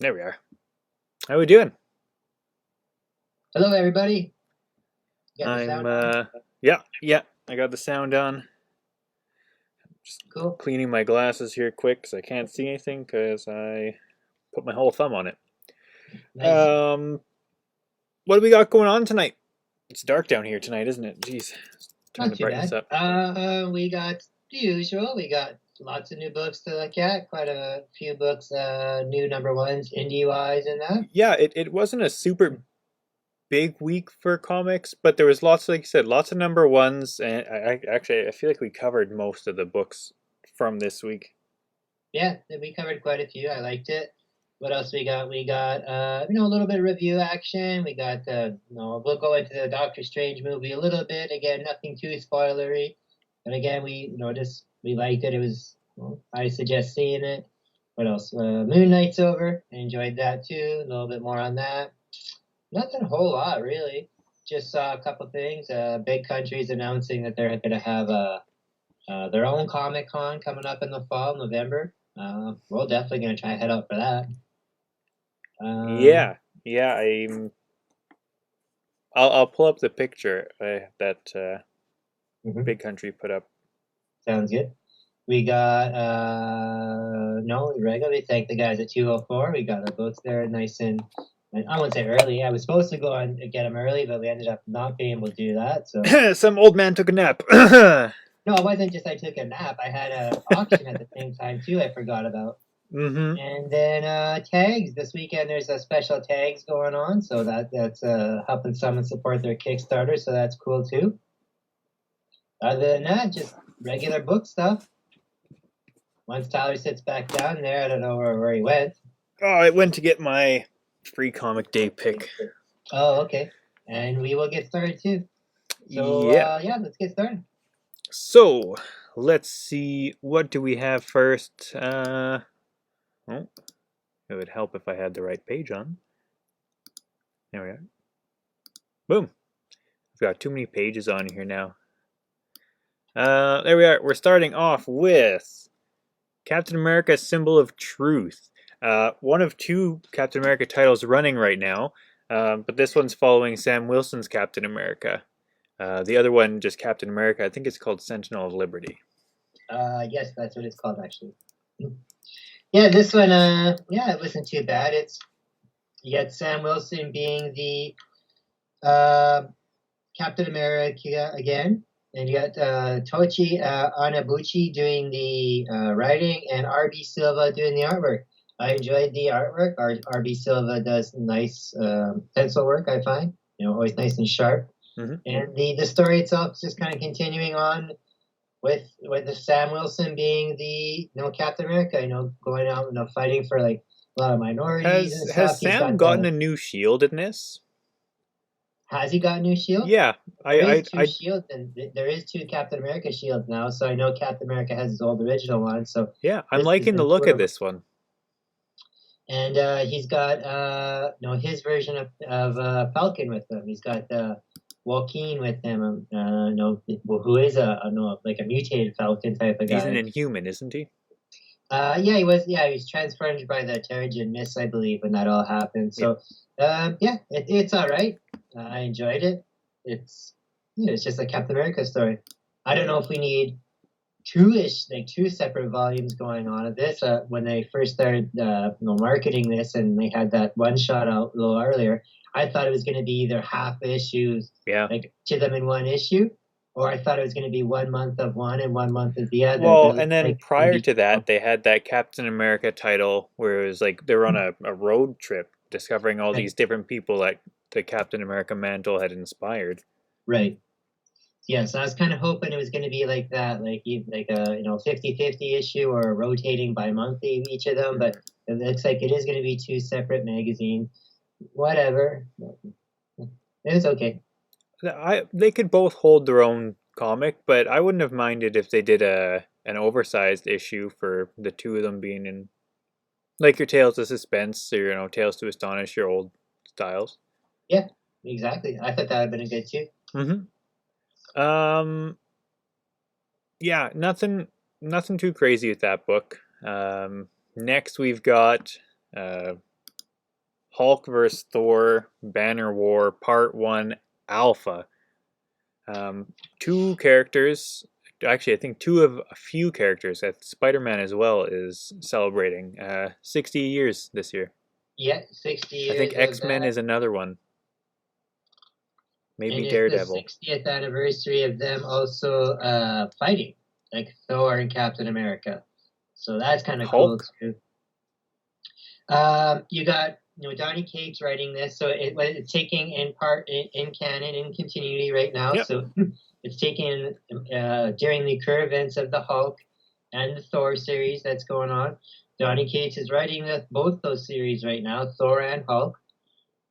There we are. How we doing? Hello, everybody. Got the I'm sound on? yeah. I got the sound on. Just Cool. cleaning my glasses here quick because I can't see anything because I put my whole thumb on it. Nice. What do we got going on tonight? It's dark down here tonight, isn't it? Jeez, turn Not the too brightness bad. up. We got the usual. We got lots of new books to look at. Quite a few books, new number ones, indie wise, and that. Yeah, it wasn't a super big week for comics, but there was lots, like you said, lots of number ones, and I feel like we covered most of the books from this week. Yeah, we covered quite a few. I liked it. What else we got? We got a little bit of review action. We got we'll go into the Doctor Strange movie a little bit. Again, nothing too spoilery. But again, we liked it. It was I suggest seeing it. What else? Moon Knight's over. I enjoyed that too. A little bit more on that. Nothing a whole lot really. Just saw a couple things. Big countries announcing that they're going to have their own Comic Con coming up in the fall, November. We're definitely going to try and head out for that. Yeah, yeah. I'll pull up the picture that Big Country put up. Sounds good. We got no regularly. Thank the guys at 204. We got our books there nice and I wouldn't say early. I was supposed to go and get them early, but we ended up not being able to do that. So Some old man took a nap. no, it wasn't just I took a nap. I had an auction at the same time too. I forgot about. Mm-hmm. And then tags this weekend. There's a special tags going on, so that's helping someone support their Kickstarter. So that's cool too. Other than that, just regular book stuff. Once Tyler sits back down there, I don't know where he went. Oh, I went to get my free comic day pick. Oh, okay. And we will get started too. So Yeah. let's get started. So let's see. What do we have first? Oh, it would help if I had the right page on. There we are. Boom. I've got too many pages on here now. There we are. We're starting off with Captain America: Symbol of Truth. One of two Captain America titles running right now, but this one's following Sam Wilson's Captain America. The other one, just Captain America, I think it's called Sentinel of Liberty. Yes, that's what it's called actually. Yeah, this one, it wasn't too bad. You got Sam Wilson being the Captain America again, and you got Tochi Anabuchi doing the writing, and R.B. Silva doing the artwork. I enjoyed the artwork. R.B. Silva does nice pencil work, I find. Always nice and sharp. Mm-hmm. And the story itself is just kind of continuing on with the Sam Wilson being the Captain America, going out, fighting for like a lot of minorities and stuff. Has Sam gotten a new shield in this? Has he got a new shield? Yeah, There is two shields, and there is two Captain America shields now. So I know Captain America has his old original one. So yeah, I'm liking the look of this one. And he's got his version of Falcon with him. He's got Joaquin with him. Who is like a mutated Falcon type of guy. He's an Inhuman, isn't he? He was. Yeah, he was transformed by the Terrigen Mist, I believe, when that all happened. So, it's all right. I enjoyed it. It's just a Captain America story. I don't know if we need two separate volumes going on of this. When they first started, marketing this, and they had that one shot out a little earlier, I thought it was going to be either half issues, like to them in one issue, or I thought it was going to be 1 month of one and 1 month of the other. Well, and then prior to that, they had that Captain America title where it was like they were on a road trip discovering all these different people that the Captain America mantle had inspired. Right. Yeah, so I was kind of hoping it was going to be like that, like a 50-50 issue or rotating bi-monthly each of them, but it looks like it is going to be two separate magazines. Whatever. It's okay. They could both hold their own comic, but I wouldn't have minded if they did an oversized issue for the two of them being in, like your Tales of Suspense or Tales to Astonish, your old styles. Yeah, exactly. I thought that would have been a good too. Mm-hmm. Yeah, nothing too crazy with that book. Next we've got Hulk vs. Thor Banner War Part 1 Alpha. Two characters, actually, I think two of a few characters that Spider-Man as well is celebrating 60 years this year. Yeah, 60 I think years of X-Men that. is another one. And Maybe it's the Daredevil. 60th anniversary of them also fighting, like Thor and Captain America. So that's kind of cool Hulk? too. You got Donny Cates writing this, so it's taking in part in canon in continuity right now. Yep. So it's taken during the current events of the Hulk and the Thor series that's going on. Donny Cates is writing both those series right now, Thor and Hulk.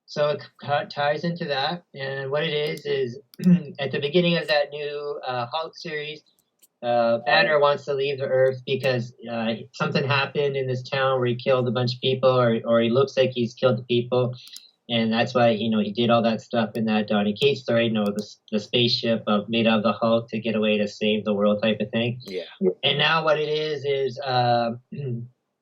So it ties into that, and what it is at the beginning of that new Hulk series, Banner wants to leave the Earth because something happened in this town where he killed a bunch of people, or he looks like he's killed the people, and that's why he did all that stuff in that Donny Cates story. The spaceship made out of the Hulk to get away to save the world type of thing. Yeah. And now what it is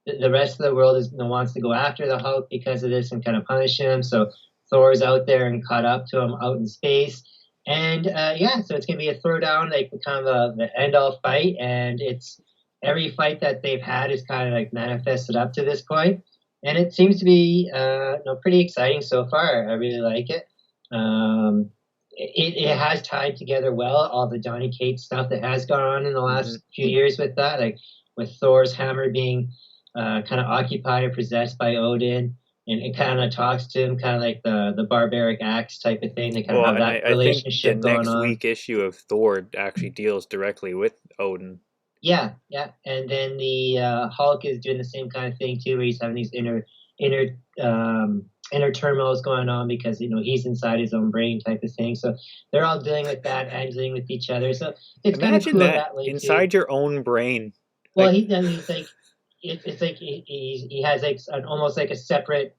the rest of the world wants to go after the Hulk because of this and kind of punish him. So Thor's out there and caught up to him out in space. And so it's gonna be a throwdown, like kind of the end all fight, and it's every fight that they've had is kind of like manifested up to this point, and it seems to be pretty exciting so far. I really like it. It has tied together well all the Donny Cates stuff that has gone on in the last few years with that, like with Thor's hammer being kind of occupied or possessed by Odin. And it kind of talks to him, kind of like the barbaric axe type of thing. They kind of have that relationship going on. I think the next week issue of Thor actually deals directly with Odin. Yeah. And then the Hulk is doing the same kind of thing too, where he's having these inner turmoils going on because he's inside his own brain type of thing. So they're all dealing with that and dealing with each other. So it's kind of cool that way inside too. your own brain. Well, he's like. It's like he has like almost like a separate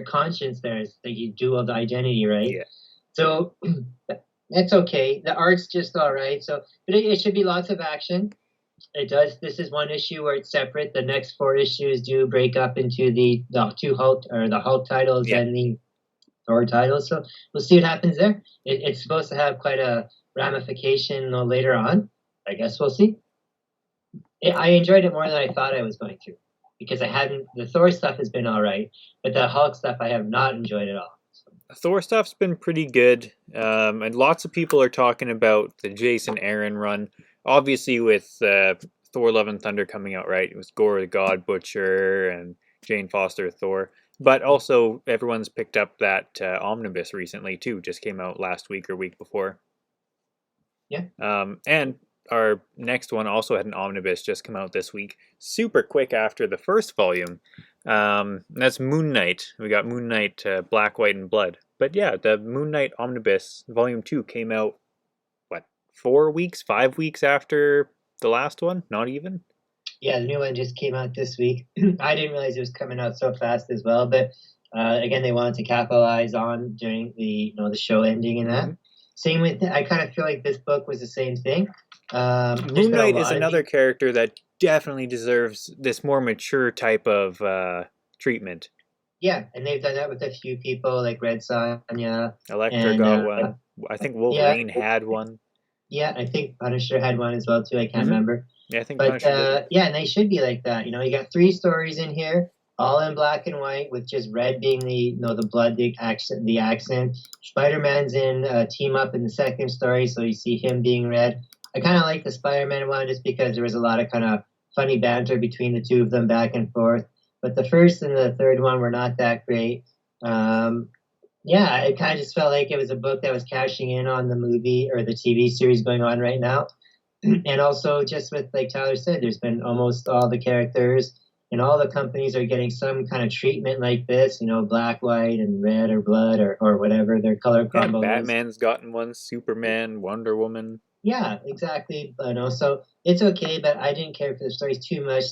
conscience there. It's like you dual identity, right? Yeah. So that's okay. The art's just all right. So, but it should be lots of action. It does. This is one issue where it's separate. The next 4 issues do break up into the two Hulk or the Hulk titles and the Thor titles. So we'll see what happens there. It's supposed to have quite a ramification later on. I guess we'll see. I enjoyed it more than I thought I was going to, because the Thor stuff has been all right, but the Hulk stuff I have not enjoyed at all. Thor stuff's been pretty good, and lots of people are talking about the Jason Aaron run. Obviously, with Thor: Love and Thunder coming out, right? It was Gore the God Butcher and Jane Foster Thor, but also everyone's picked up that omnibus recently too. Just came out last week or week before. Yeah. And our next one also had an omnibus just come out this week, super quick after the first volume. That's Moon Knight. We got Moon Knight, Black, White, and Blood. But yeah, the Moon Knight omnibus volume 2 came out, 5 weeks after the last one? Not even? Yeah, the new one just came out this week. I didn't realize it was coming out so fast as well, but again, they wanted to capitalize on during the show ending and that. Same with, I kind of feel like this book was the same thing. Moon Knight is another character that definitely deserves this more mature type of treatment. Yeah, and they've done that with a few people, like Red Sonja. Elektra got one. I think Wolverine had one. Yeah, I think Punisher had one as well, too. I can't remember. Yeah, I think Punisher did. Yeah, and they should be like that. You got 3 stories in here, all in black and white, with just red being the blood, the accent. Spider-Man's in team up in the second story, so you see him being red. I kind of like the Spider-Man one just because there was a lot of kind of funny banter between the two of them back and forth. But the first and the third one were not that great. It kind of just felt like it was a book that was cashing in on the movie or the TV series going on right now. And also just with, like Tyler said, there's been almost all the characters and all the companies are getting some kind of treatment like this, black, white, and red or blood or whatever their color combo is. Batman's gotten one, Superman, Wonder Woman. Yeah, exactly. So it's okay, but I didn't care for the stories too much.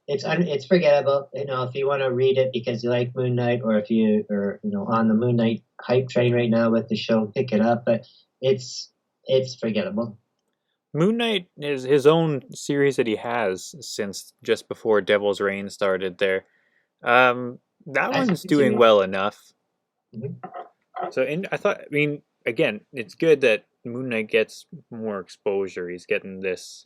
It's forgettable. If you want to read it because you like Moon Knight, or if you are on the Moon Knight hype train right now with the show, pick it up. But it's forgettable. Moon Knight is his own series that he has since just before Devil's Reign started there. That As one's a doing series. well enough. Mhm. So, I mean, again, it's good that Moon Knight gets more exposure. He's getting this,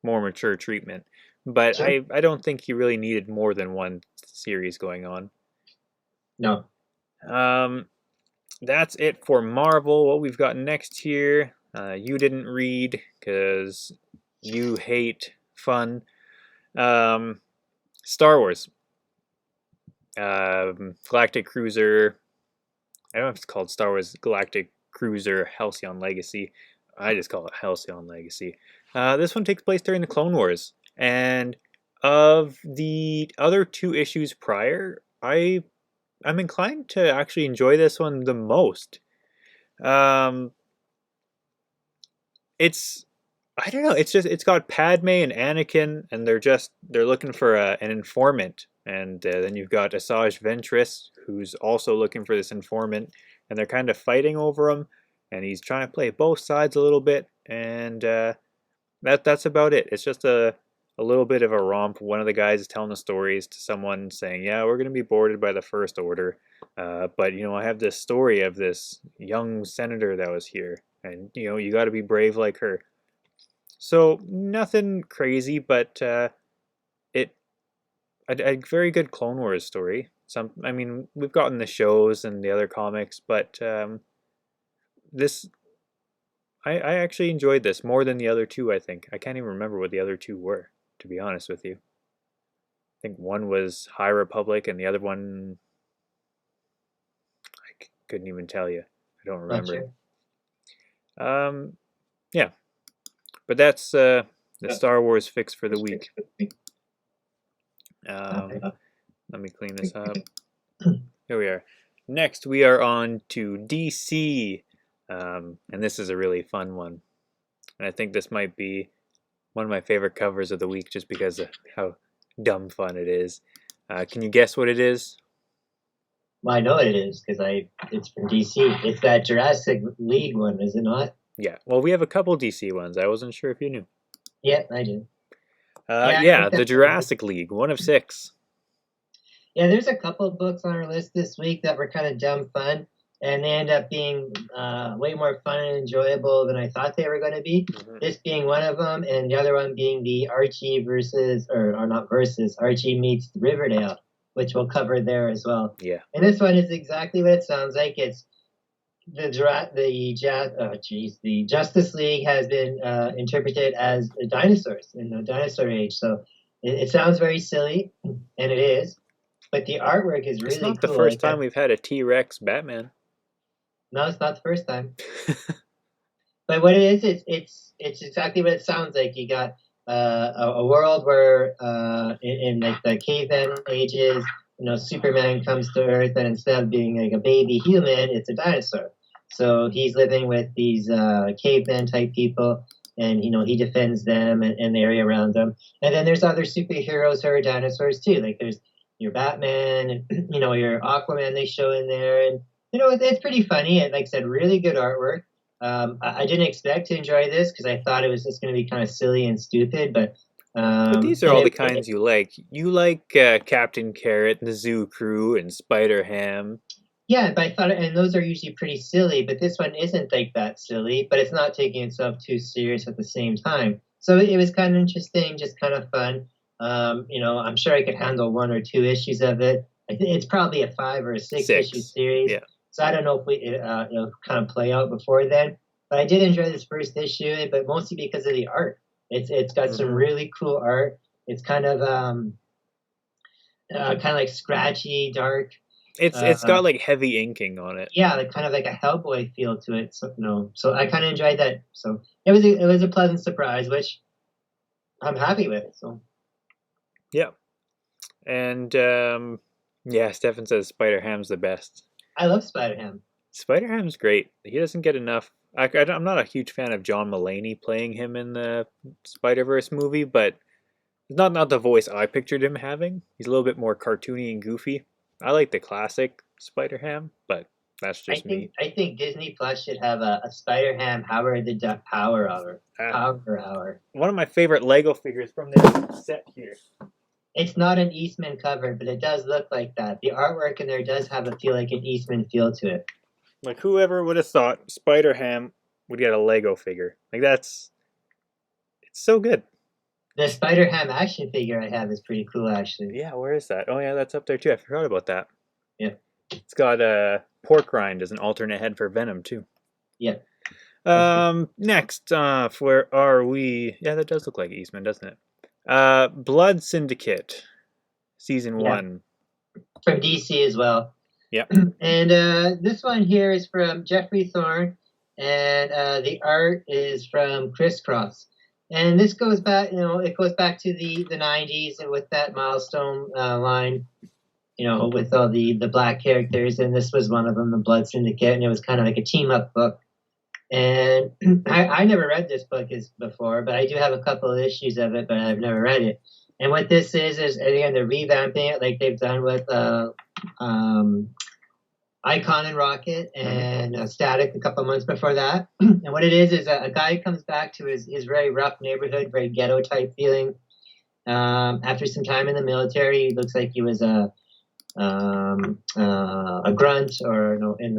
more mature treatment. But Sure. I don't think he really needed more than one series going on. No. Um, that's it for Marvel. What we've got next here, you didn't read because you hate fun. Star Wars. Galactic Cruiser. I don't know if it's called Star Wars Galactic Cruiser Halcyon Legacy. I just call it Halcyon Legacy. This one takes place during the Clone Wars. And of the other two issues prior, I'm inclined to actually enjoy this one the most. Um, it's I don't know. It's got Padme and Anakin, and they're looking for an informant, and then you've got Asajj Ventress, who's also looking for this informant, and they're kind of fighting over him, and he's trying to play both sides a little bit, and that's about it. It's just a little bit of a romp. One of the guys is telling the stories to someone saying, "Yeah, we're gonna be boarded by the First Order, but I have this story of this young senator that was here, and you got to be brave like her." So nothing crazy, but it a very good Clone Wars story. I mean, we've gotten the shows and the other comics, but this I actually enjoyed this more than the other two. I think I can't even remember what the other two were, to be honest with you. I think one was High Republic, and the other one I couldn't even tell you. I don't Not remember. sure. Yeah, but that's the Star Wars fix for the week. Okay. Let me clean this up. Here we are. Next, we are on to DC, and this is a really fun one. And I think this might be one of my favorite covers of the week just because of how dumb fun it is. Can you guess what it is? Well, I know what it is because it's from DC. It's that Jurassic League one, is it not? Yeah, well, we have a couple DC ones. I wasn't sure if you knew. Yeah, I do. Yeah, I Yeah, like the that. Jurassic League, one of six. Yeah, there's a couple of books on our list this week that were kind of dumb fun, and they end up being way more fun and enjoyable than I thought they were going to be. Mm-hmm. This being one of them, and the other one being the Archie versus, or not versus, Archie meets Riverdale, which we'll cover there as well. Yeah. And this one is exactly what it sounds like. It's the Justice League has been interpreted as dinosaurs in the dinosaur age. So it sounds very silly, and it is. But the artwork is It's really not the cool. first time we've had a T-Rex Batman. No, it's not the first time. But what it is, it's exactly what it sounds like. You got a world where in like the caveman ages, Superman comes to Earth, and instead of being like a baby human, it's a dinosaur. So he's living with these caveman type people, and he defends them and the area around them. And then there's other superheroes who are dinosaurs too. Like there's your Batman and your Aquaman they show in there, and it's pretty funny. And like I said, really good artwork. I didn't expect to enjoy this because I thought it was just going to be kind of silly and stupid, but these are all the kinds you like. You like Captain Carrot and the Zoo Crew and Spider Ham. Yeah, but I thought, and those are usually pretty silly, but this one isn't like that silly, but it's not taking itself too serious at the same time. So it was kind of interesting, just kind of fun. I'm sure I could handle one or two issues of it. It's probably a 5 or a 6 issue series. Yeah. So I don't know if it'll kind of play out before then. But I did enjoy this first issue, but mostly because of the art. It's got some really cool art. It's kind of like scratchy, dark. It's got like heavy inking on it. Yeah, like kind of like a Hellboy feel to it. So I kind of enjoyed that. So it was a pleasant surprise, which I'm happy with. So yeah, and yeah, Stefan says Spider Ham's the best. I love Spider Ham. Spider Ham's great. He doesn't get enough. I'm not a huge fan of John Mulaney playing him in the Spider-Verse movie, but it's not the voice I pictured him having. He's a little bit more cartoony and goofy. I like the classic Spider Ham, but that's just me. I think Disney Plus should have a Spider Ham Howard the Duck Power Hour. Power Hour. One of my favorite Lego figures from this set here. It's not an Eastman cover, but it does look like that. The artwork in there does have a feel like an Eastman feel to it. Like whoever would have thought Spider-Ham would get a Lego figure? Like it's so good. The Spider-Ham action figure I have is pretty cool, actually. Yeah, where is that? Oh yeah, that's up there too. I forgot about that. Yeah. It's got a pork rind as an alternate head for Venom too. Yeah. Next off, where are we? Yeah, that does look like Eastman, doesn't it? Blood Syndicate, season 1. From DC as well. Yeah. And this one here is from Jeffrey Thorne, and the art is from Chris Cross. And this goes back, it goes back to the 90s and with that milestone line, with all the black characters. And this was one of them, the Blood Syndicate, and it was kind of like a team up book. And I never read this book before, but I do have a couple of issues of it, but I've never read it. And what this is again, they're revamping it like they've done with Icon and Rocket and Static a couple months before that. And what it is a guy comes back to his very rough neighborhood, very ghetto type feeling. After some time in the military, he looks like he was a grunt or out in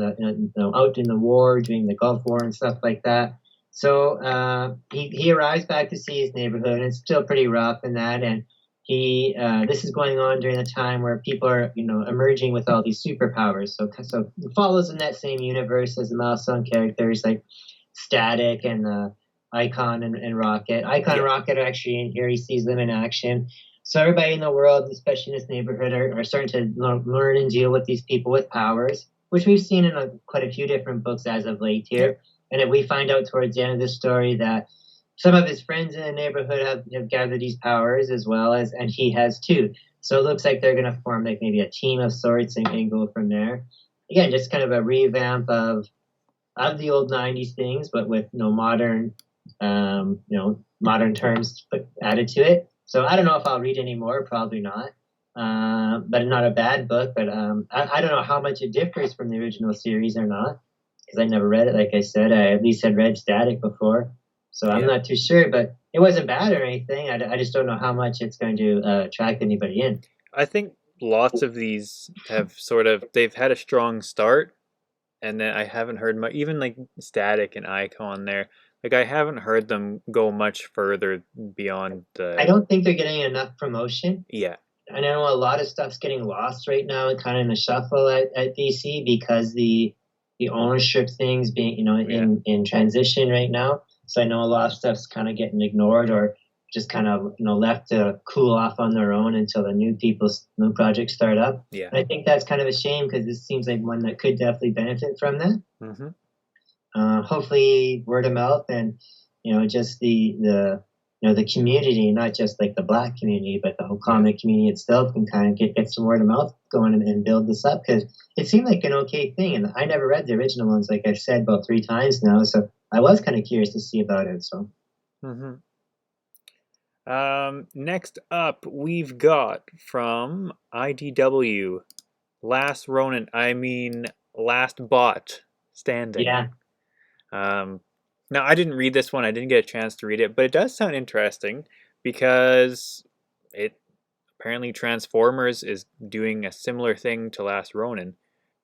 the war, doing the Gulf War and stuff like that. So he arrives back to see his neighborhood, and it's still pretty rough in that. And this is going on during a time where people are emerging with all these superpowers. So it follows in that same universe as the milestone characters like Static and Icon and Rocket. Icon and Rocket are actually in here. He sees them in action. So everybody in the world, especially in this neighborhood, are starting to learn and deal with these people with powers, which we've seen in quite a few different books as of late here. And then we find out towards the end of the story that some of his friends in the neighborhood have gathered these powers as well and he has too. So it looks like they're going to form like maybe a team of sorts and go from there. Again, just kind of a revamp of the old 90s things, but with modern terms added to it. So I don't know if I'll read any more, probably not. But not a bad book, but I don't know how much it differs from the original series or not, because I never read it. Like I said, I at least had read Static before. So I'm not too sure, but it wasn't bad or anything. I just don't know how much it's going to attract anybody in. I think lots of these have they've had a strong start, and then I haven't heard much, even like Static and Icon there. Like I haven't heard them go much further beyond the... I don't think they're getting enough promotion. Yeah. I know a lot of stuff's getting lost right now and kind of in the shuffle at DC because the ownership things being, in transition right now. So I know a lot of stuff's kind of getting ignored or just kind of, left to cool off on their own until the new projects start up. Yeah. And I think that's kind of a shame because this seems like one that could definitely benefit from that. Mm-hmm. Hopefully word of mouth and, just the community, not just like the Black community, but the whole comic community itself can kind of get some word of mouth going and build this up because it seemed like an okay thing. And I never read the original ones, like I've said about 3 times now. So I was kind of curious to see about it. So. Mm-hmm. Next up, we've got from IDW, Last Ronin. Last Bot Standing. Yeah. Now, I didn't read this one. I didn't get a chance to read it, but it does sound interesting because apparently Transformers is doing a similar thing to Last Ronin,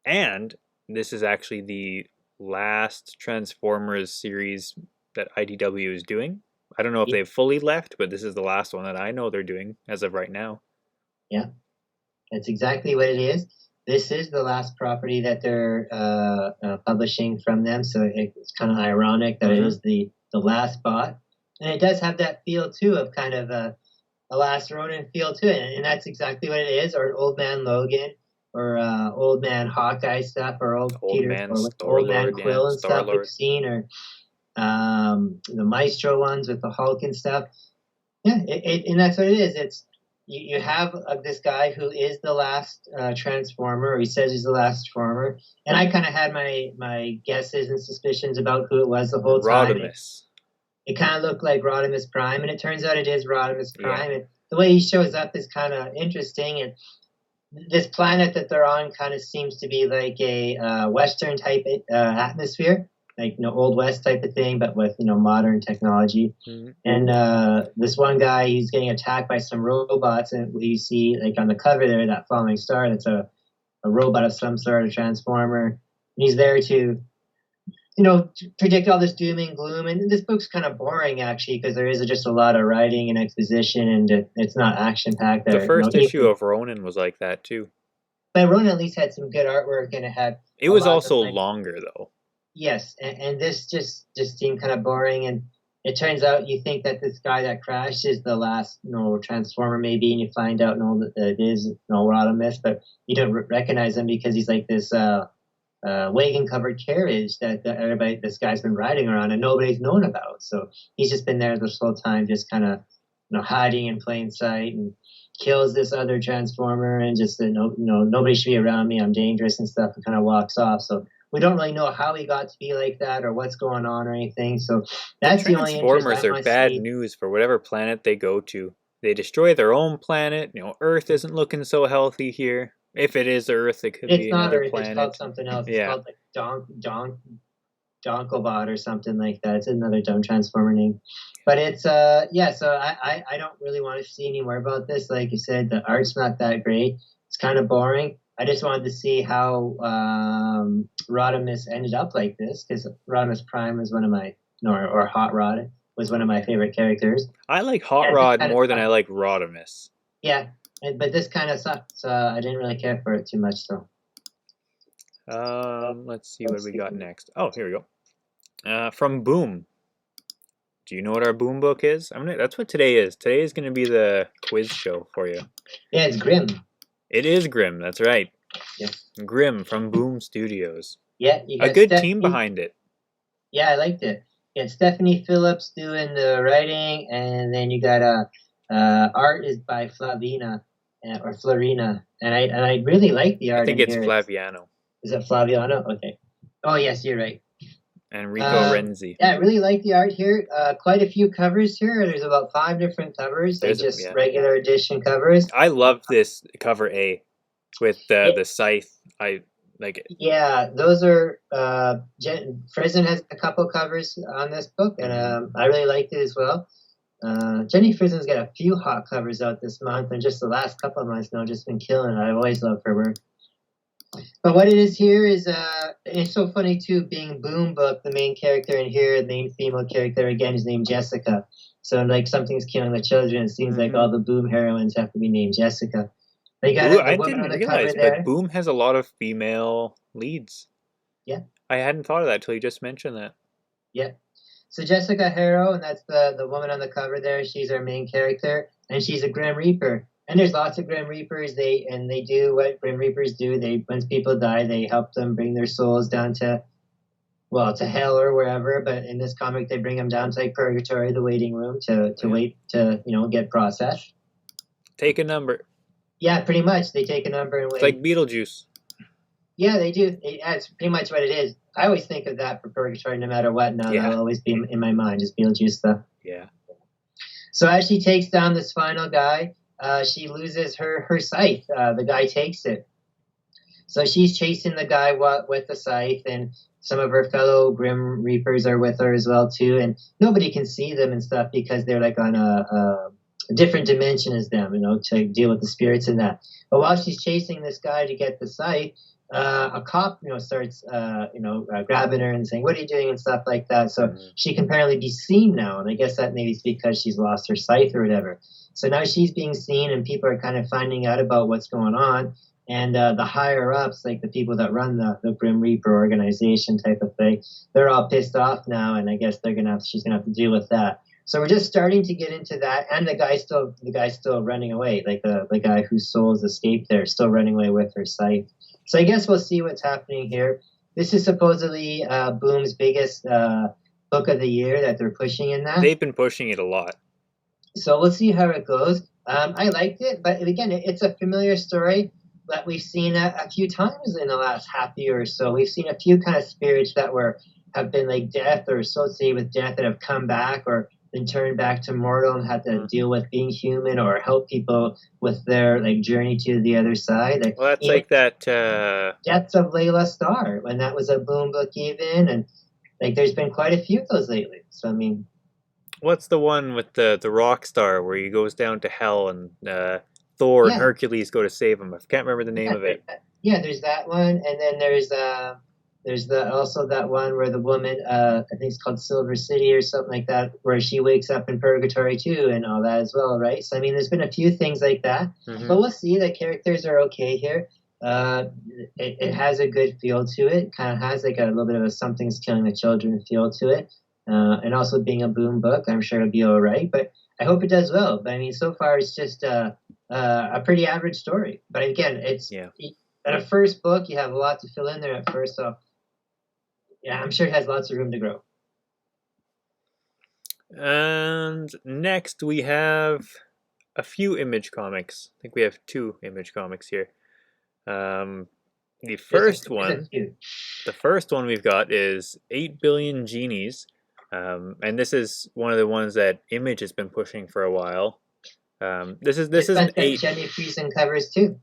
and this is actually the last Transformers series that IDW is doing. I don't know if they've fully left, but this is the last one that I know they're doing as of right now. Yeah, that's exactly what it is. This is the last property that they're publishing from them, so it's kind of ironic that it is the last bot. And it does have that feel, too, of kind of a Last Ronin feel to it, and that's exactly what it is, or Old Man Logan, or Old Man Hawkeye stuff, or Old Peter, Man or Old Man Quill and stuff we've seen, or the Maestro ones with the Hulk and stuff. Yeah, and that's what it is. It's you have this guy who is the last Transformer, or he says he's the last Transformer, and I kind of had my guesses and suspicions about who it was the whole time. Rodimus. It kind of looked like Rodimus Prime, and it turns out it is Rodimus Prime. Yeah. And the way he shows up is kind of interesting, and this planet that they're on kind of seems to be like a Western type atmosphere. like Old West type of thing, but with modern technology. Mhm. And this one guy, he's getting attacked by some robots, and you see like on the cover there, that falling star, that's a robot of some sort, a transformer. And he's there to predict all this doom and gloom. And this book's kind of boring actually, because there is just a lot of writing and exposition, and it's not action packed. The first issue of Ronin was like that too. But Ronin at least had some good artwork, and it had. It was also longer though. Yes, and this just seemed kind of boring. And it turns out you think that this guy that crashed is the last Transformer maybe, and you find out that it is Rodimus, but you don't recognize him because he's like this wagon covered carriage that this guy's been riding around and nobody's known about. So he's just been there this whole time, just kind of hiding in plain sight, and kills this other Transformer and just nobody should be around me, I'm dangerous and stuff, and kind of walks off. So we don't really know how he got to be like that or what's going on or anything. So that's the only interest. Transformers are bad news for whatever planet they go to. They destroy their own planet. Earth isn't looking so healthy here. If it is Earth, it could be another Earth, planet. It's called something else. It's called like Donkobot or something like that. It's another dumb Transformer name. But it's So I don't really want to see any more about this. Like you said, the art's not that great. It's kind of boring. I just wanted to see how Rodimus ended up like this, because Optimus Prime was one of my, or Hot Rod was one of my favorite characters. I like Hot Rod more than I like Rodimus. Yeah, but this kind of sucked, so I didn't really care for it too much. So, let's see what we got next. Oh, here we go. From Boom. Do you know what our Boom book is? That's what today is. Today is going to be the quiz show for you. Yeah, it's Grimm. It is Grimm, that's right. Yeah. Grimm from Boom Studios. Yeah, you got a good team behind it. Yeah, I liked it. You got Stephanie Phillips doing the writing, and then you got art is by Flavina or Florina, and I really like the art. I think it's Flaviano. Is it Flaviano? Okay. Oh yes, you're right. And Rico Renzi. Yeah, I really like the art here. Quite a few covers here. There's about 5 different covers. They're just regular edition covers. I love this cover A with the scythe. I like it. Yeah, those are Frizen has a couple covers on this book, and I really liked it as well. Jenny Frizen's got a few hot covers out this month, and just the last couple of months now, just been killing it. I've always loved her work. But what it is here is, it's so funny too, being Boom book, the main character in here, the main female character again is named Jessica. So like something's killing the children, it seems like all the Boom heroines have to be named Jessica. I didn't realize, but Boom has a lot of female leads. Yeah. I hadn't thought of that till you just mentioned that. Yeah. So Jessica Harrow, and that's the woman on the cover there, she's our main character, and she's a Grim Reaper. And there's lots of Grim Reapers. They do what Grim Reapers do. Once people die, they help them bring their souls down to hell or wherever. But in this comic, they bring them down to like purgatory, the waiting room, to wait to get processed. Take a number. Yeah, pretty much. They take a number and wait. It's like Beetlejuice. Yeah, they do. That's pretty much what it is. I always think of that for purgatory, no matter what. Now that'll always be in my mind, just Beetlejuice stuff. Yeah. So as she takes down this final guy, she loses her scythe. The guy takes it. So she's chasing the guy with the scythe, and some of her fellow Grim Reapers are with her as well too. And nobody can see them and stuff because they're like on a different dimension as them, to deal with the spirits and that. But while she's chasing this guy to get the scythe, a cop, starts, grabbing her and saying, "What are you doing?" and stuff like that. So she can apparently be seen now, and I guess that maybe is because she's lost her scythe or whatever. So now she's being seen, and people are kind of finding out about what's going on. And the higher ups, like the people that run the Grim Reaper organization type of thing, they're all pissed off now, and I guess she's gonna have to deal with that. So we're just starting to get into that, and the guy's still running away, like the guy whose souls escaped there, still running away with her scythe. So I guess we'll see what's happening here. This is supposedly Boom's biggest book of the year that they're pushing in that. They've been pushing it a lot. So we'll see how it goes. I liked it, but again, it's a familiar story that we've seen a few times in the last half year or so. We've seen a few kind of spirits that have been like death or associated with death that have come back or been turned back to mortal and had to deal with being human or help people with their journey to the other side. Well, that's like that Deaths of Layla Starr, when that was a Boom book even, and like there's been quite a few of those lately. So I mean, What's the one with the rock star where he goes down to hell and Thor and yeah, Hercules go to save him? I can't remember the name yeah, of it. there's that one, and then there's the also that one where the woman, I think it's called Silver City or something like that, where she wakes up in purgatory too, and all that as well, right? So I mean, there's been a few things like that, Hmm. but we'll see. The characters are okay here. Uh, it has a good feel to it. Kind of has like a little bit of a something's killing the children feel to it, and also being a boom book, I'm sure it'll be all right. But I hope it does well. But I mean, so far it's just a pretty average story. But again, it's Yeah. at a first book, you have a lot to fill in there at first, so yeah, I'm sure it has lots of room to grow. And next we have a few Image comics. I think we have two Image comics here. Um, the first There's a one, few. the first one we've got is 8 Billion Genies. And this is one of the ones that Image has been pushing for a while. This It's is an got them 8. Jenny Friesen covers too.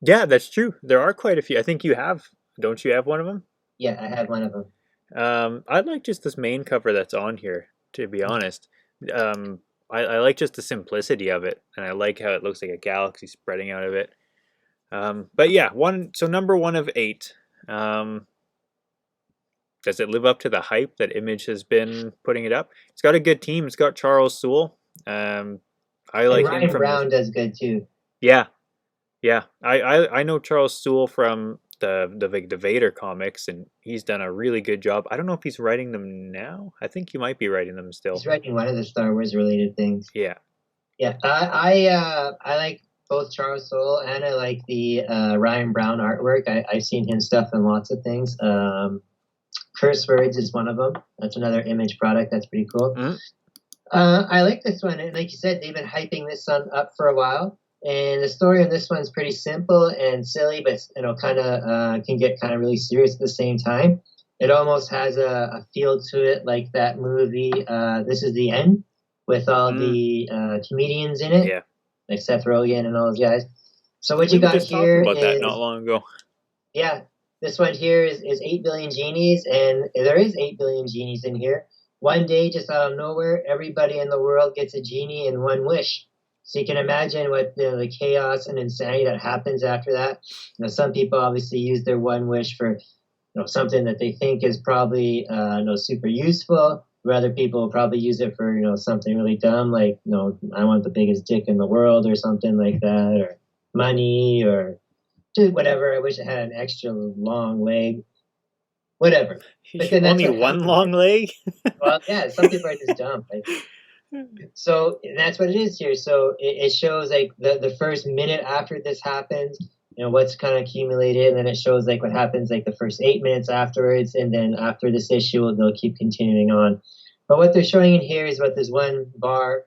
Yeah, that's true. There are quite a few. I think you have. Don't you have one of them? Yeah, I have one of them. I like just this main cover that's on here, to be honest. I like just the simplicity of it, and I like how it looks like a galaxy spreading out of it. But yeah, so number 1 of 8. Um, does it live up to the hype that Image has been putting it up? It's got a good team. It's got Charles Soule. I And like him Ryan from Brown does good too. yeah, yeah. I know Charles Soule from the Vader comics, and he's done a really good job. I don't know if he's writing them now. I think he might be writing them He's still. writing one of the Star Wars related things. Yeah. Yeah, I like both Charles Soule and I like the Ryan Brown artwork. I've seen his stuff in lots of things. Curse Words is one of them. That's another Image product. That's pretty cool. Mhm. I like this one, and like you said, they've been hyping this one up for a while. And the story on this one's pretty simple and silly, but kind of can get kind of really serious at the same time. It almost has a feel to it like that movie. This is the End, with all Mm, the comedians in it, yeah. like Seth Rogen and all those guys. So what We you were got just talking here about that not is, long ago. yeah, this one here is 8 billion genies, and there is 8 billion genies in here. One day, just out of nowhere, everybody in the world gets a genie and one wish. So you can imagine what the chaos and insanity that happens after that. Some people obviously use their one wish for something that they think is probably super useful. Where other people will probably use it for something really dumb, like I want the biggest dick in the world or something like that, or money, or just whatever. I wish I had an extra long leg, whatever. But then that's Only what one happens. long leg? Well, yeah, some people are just dumb. Right? So that's what it is here. So it shows like the first minute after this happens, what's kind of accumulated, and then it shows like what happens like the first 8 minutes afterwards, and then after this issue, they'll keep continuing on. But what they're showing in here is what this one bar,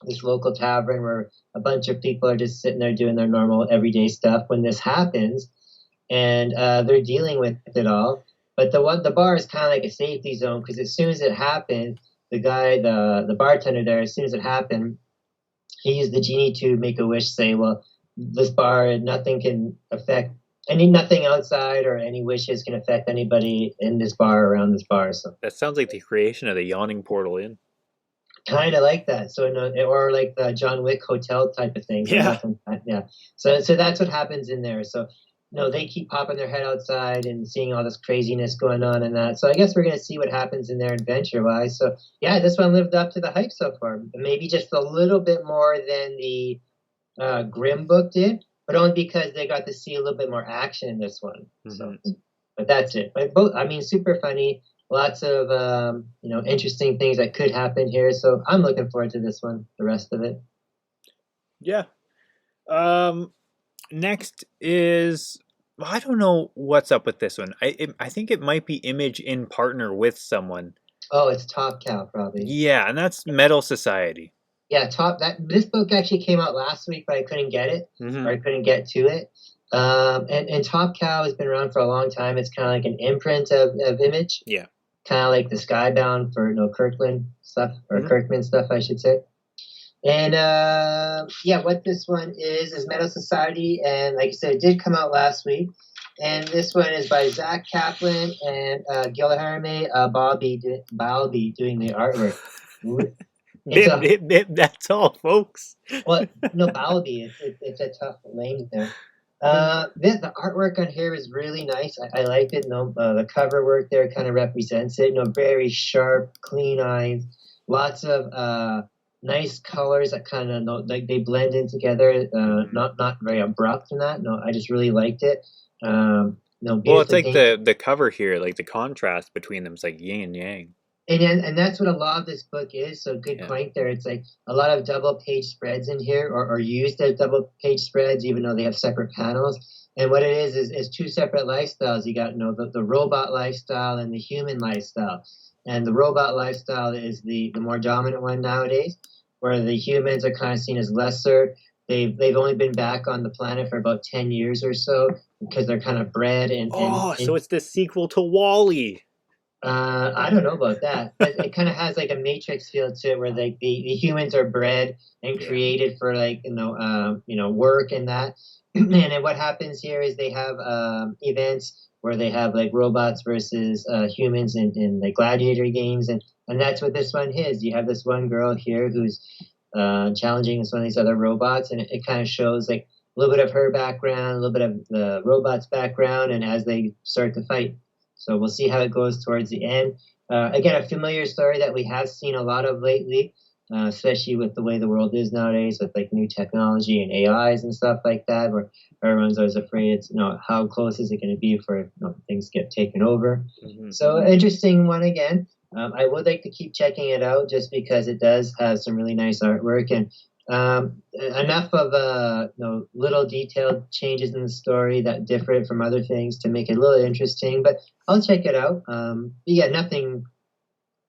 this local tavern, where a bunch of people are just sitting there doing their normal everyday stuff when this happens, and they're dealing with it all. But the bar is kind of like a safety zone because as soon as it happened, the bartender there, as soon as it happened, he used the genie to make a wish, say, well, this bar, nothing can affect nothing outside or any wishes can affect anybody in this bar or around this bar. So That sounds like the creation of the Yawning Portal Inn. kind of like that. So or like the John Wick hotel type of thing. So Yeah. nothing, yeah. So that's what happens in there. So they keep popping their head outside and seeing all this craziness going on and that. So I guess we're gonna see what happens in there adventure wise. So yeah, this one lived up to the hype so far. Maybe just a little bit more than the Grimm book did, but only because they got to see a little bit more action in this one. So, but that's it. But both, I mean, super funny. Lots of interesting things that could happen here. So I'm looking forward to this one. The rest of it. Yeah. Next is I don't know what's up with this one. I think it might be Image in partner with someone. Oh, it's Top Cow probably. Yeah, and that's Metal Society. Yeah, this book actually came out last week, but I couldn't get it or I couldn't get to it. And Top Cow has been around for a long time. It's kind of like an imprint of Image. Yeah. Kind of like the Skybound for Kirkland stuff or Kirkman stuff, I should say. And what this one is Metal Society, and like I said, it did come out last week. And this one is by Zach Kaplan and Guilherme Balbi doing the artwork. It's Bip, a bip, bip. That's all, folks. Well, no, Balbi. It's a tough name there. The artwork on here is really nice. I like it. No, the cover work there kind of represents it. No, very sharp, clean eyes. Lots of nice colors that kind of like they blend in together. Not very abrupt in that. No, I just really liked it. No, Well, it's beautifully like painted. the cover here, like the contrast between them is like yin and yang. And that's what a lot of this book is. So good Yeah. point there. It's like a lot of double page spreads in here, or used as double page spreads, even though they have separate panels. And what it is two separate lifestyles. You got the robot lifestyle and the human lifestyle. And the robot lifestyle is the more dominant one nowadays, where the humans are kind of seen as lesser. They've only been back on the planet for about 10 years or so because they're kind of bred Oh, so and it's the sequel to Wall-E. I don't know about that, but it kind of has like a matrix feel to it, where like the humans are bred and Yeah. created for like work and that. And then what happens here is they have events where they have like robots versus humans in like gladiator games, and that's what this one is. You have this one girl here who's challenging some of these other robots, and it kind of shows like a little bit of her background, a little bit of the robot's background, and as they start to fight. So we'll see how it goes towards the end. Again, a familiar story that we have seen a lot of lately, especially with the way the world is nowadays, with like new technology and AIs and stuff like that, where everyone's always afraid it's how close is it going to be for things get taken over. Mm-hmm. So interesting one again. I would like to keep checking it out just because it does have some really nice artwork and enough of little detailed changes in the story that differ it from other things to make it a little interesting. But I'll check it out. Yeah, nothing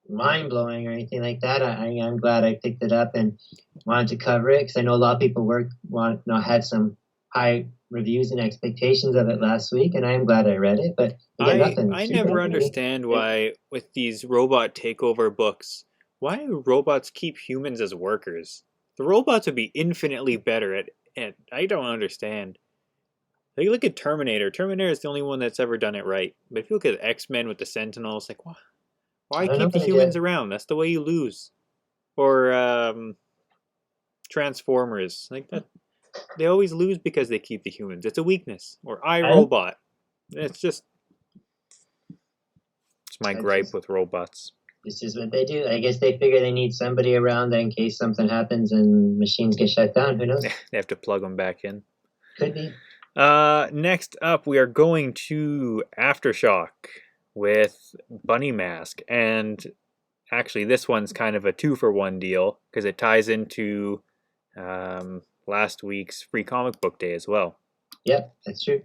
mind blowing or anything like that. I'm glad I picked it up and wanted to cover it because I know a lot of people had some high reviews and expectations of it last week, and I am glad I read it. But again, nothing. I super never amazing. understand why with these robot takeover books, why do robots keep humans as workers? The robots would be infinitely better at I don't understand. Like look at Terminator. Terminator is the only one that's ever done it right. But if you look at X-Men with the Sentinels, like why I don't know, keep the but humans around? That's the way you lose. Or Transformers, like that. They always lose because they keep the humans. It's a weakness. Or I iRobot. It's my gripe with robots. This is what they do. I guess they figure they need somebody around in case something happens and machines get shut down. Who knows? They have to plug them back in. Could be. Next up, we are going to Aftershock with Bunny Mask. And actually, this one's kind of a 2-for-1 deal because it ties into last week's Free Comic Book Day as well. Yep, that's true.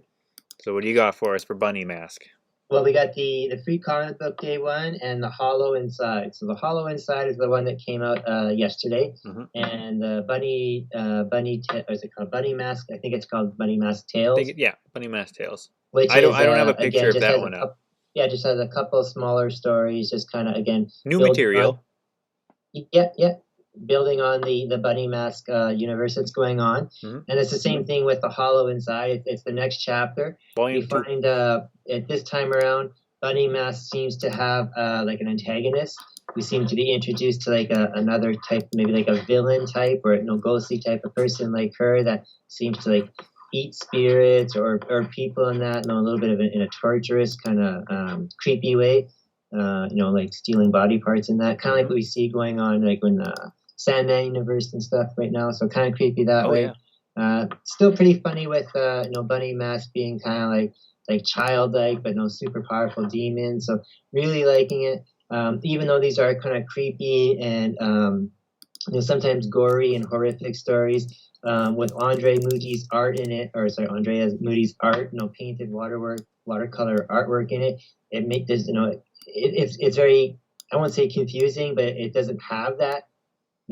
So what do you got for us for Bunny Mask? Well, we got the Free Comic Book Day one and the Hollow Inside. So the Hollow Inside is the one that came out yesterday, and the is it called Bunny Mask? I think it's called Bunny Mask Tales. Bunny Mask Tales. Which I don't have a picture of that one up. Yeah, just has a couple smaller stories, just kind of again new material. Building on the Bunny Mask universe that's going on, and it's the same thing with the Hollow Inside. It's the next chapter. Volume 2. Find at this time around, Bunny Mask seems to have like an antagonist. We seem to be introduced to like another type, maybe like a villain type or ghostly type of person like her that seems to like eat spirits or people in that. A little bit of in a torturous kind of creepy way. Like stealing body parts in that, kind of like what we see going on like when the Sandman universe and stuff right now. So kind of creepy that way. Yeah. Still pretty funny with Bunny Mask being kind of like childlike, but no super powerful demons. So really liking it. Even though these are kind of creepy and sometimes gory and horrific stories, with Andrea Moody's art in it, Andrea Moody's art, painted watercolor artwork in it. It makes this, it's very, I won't say confusing, but it doesn't have that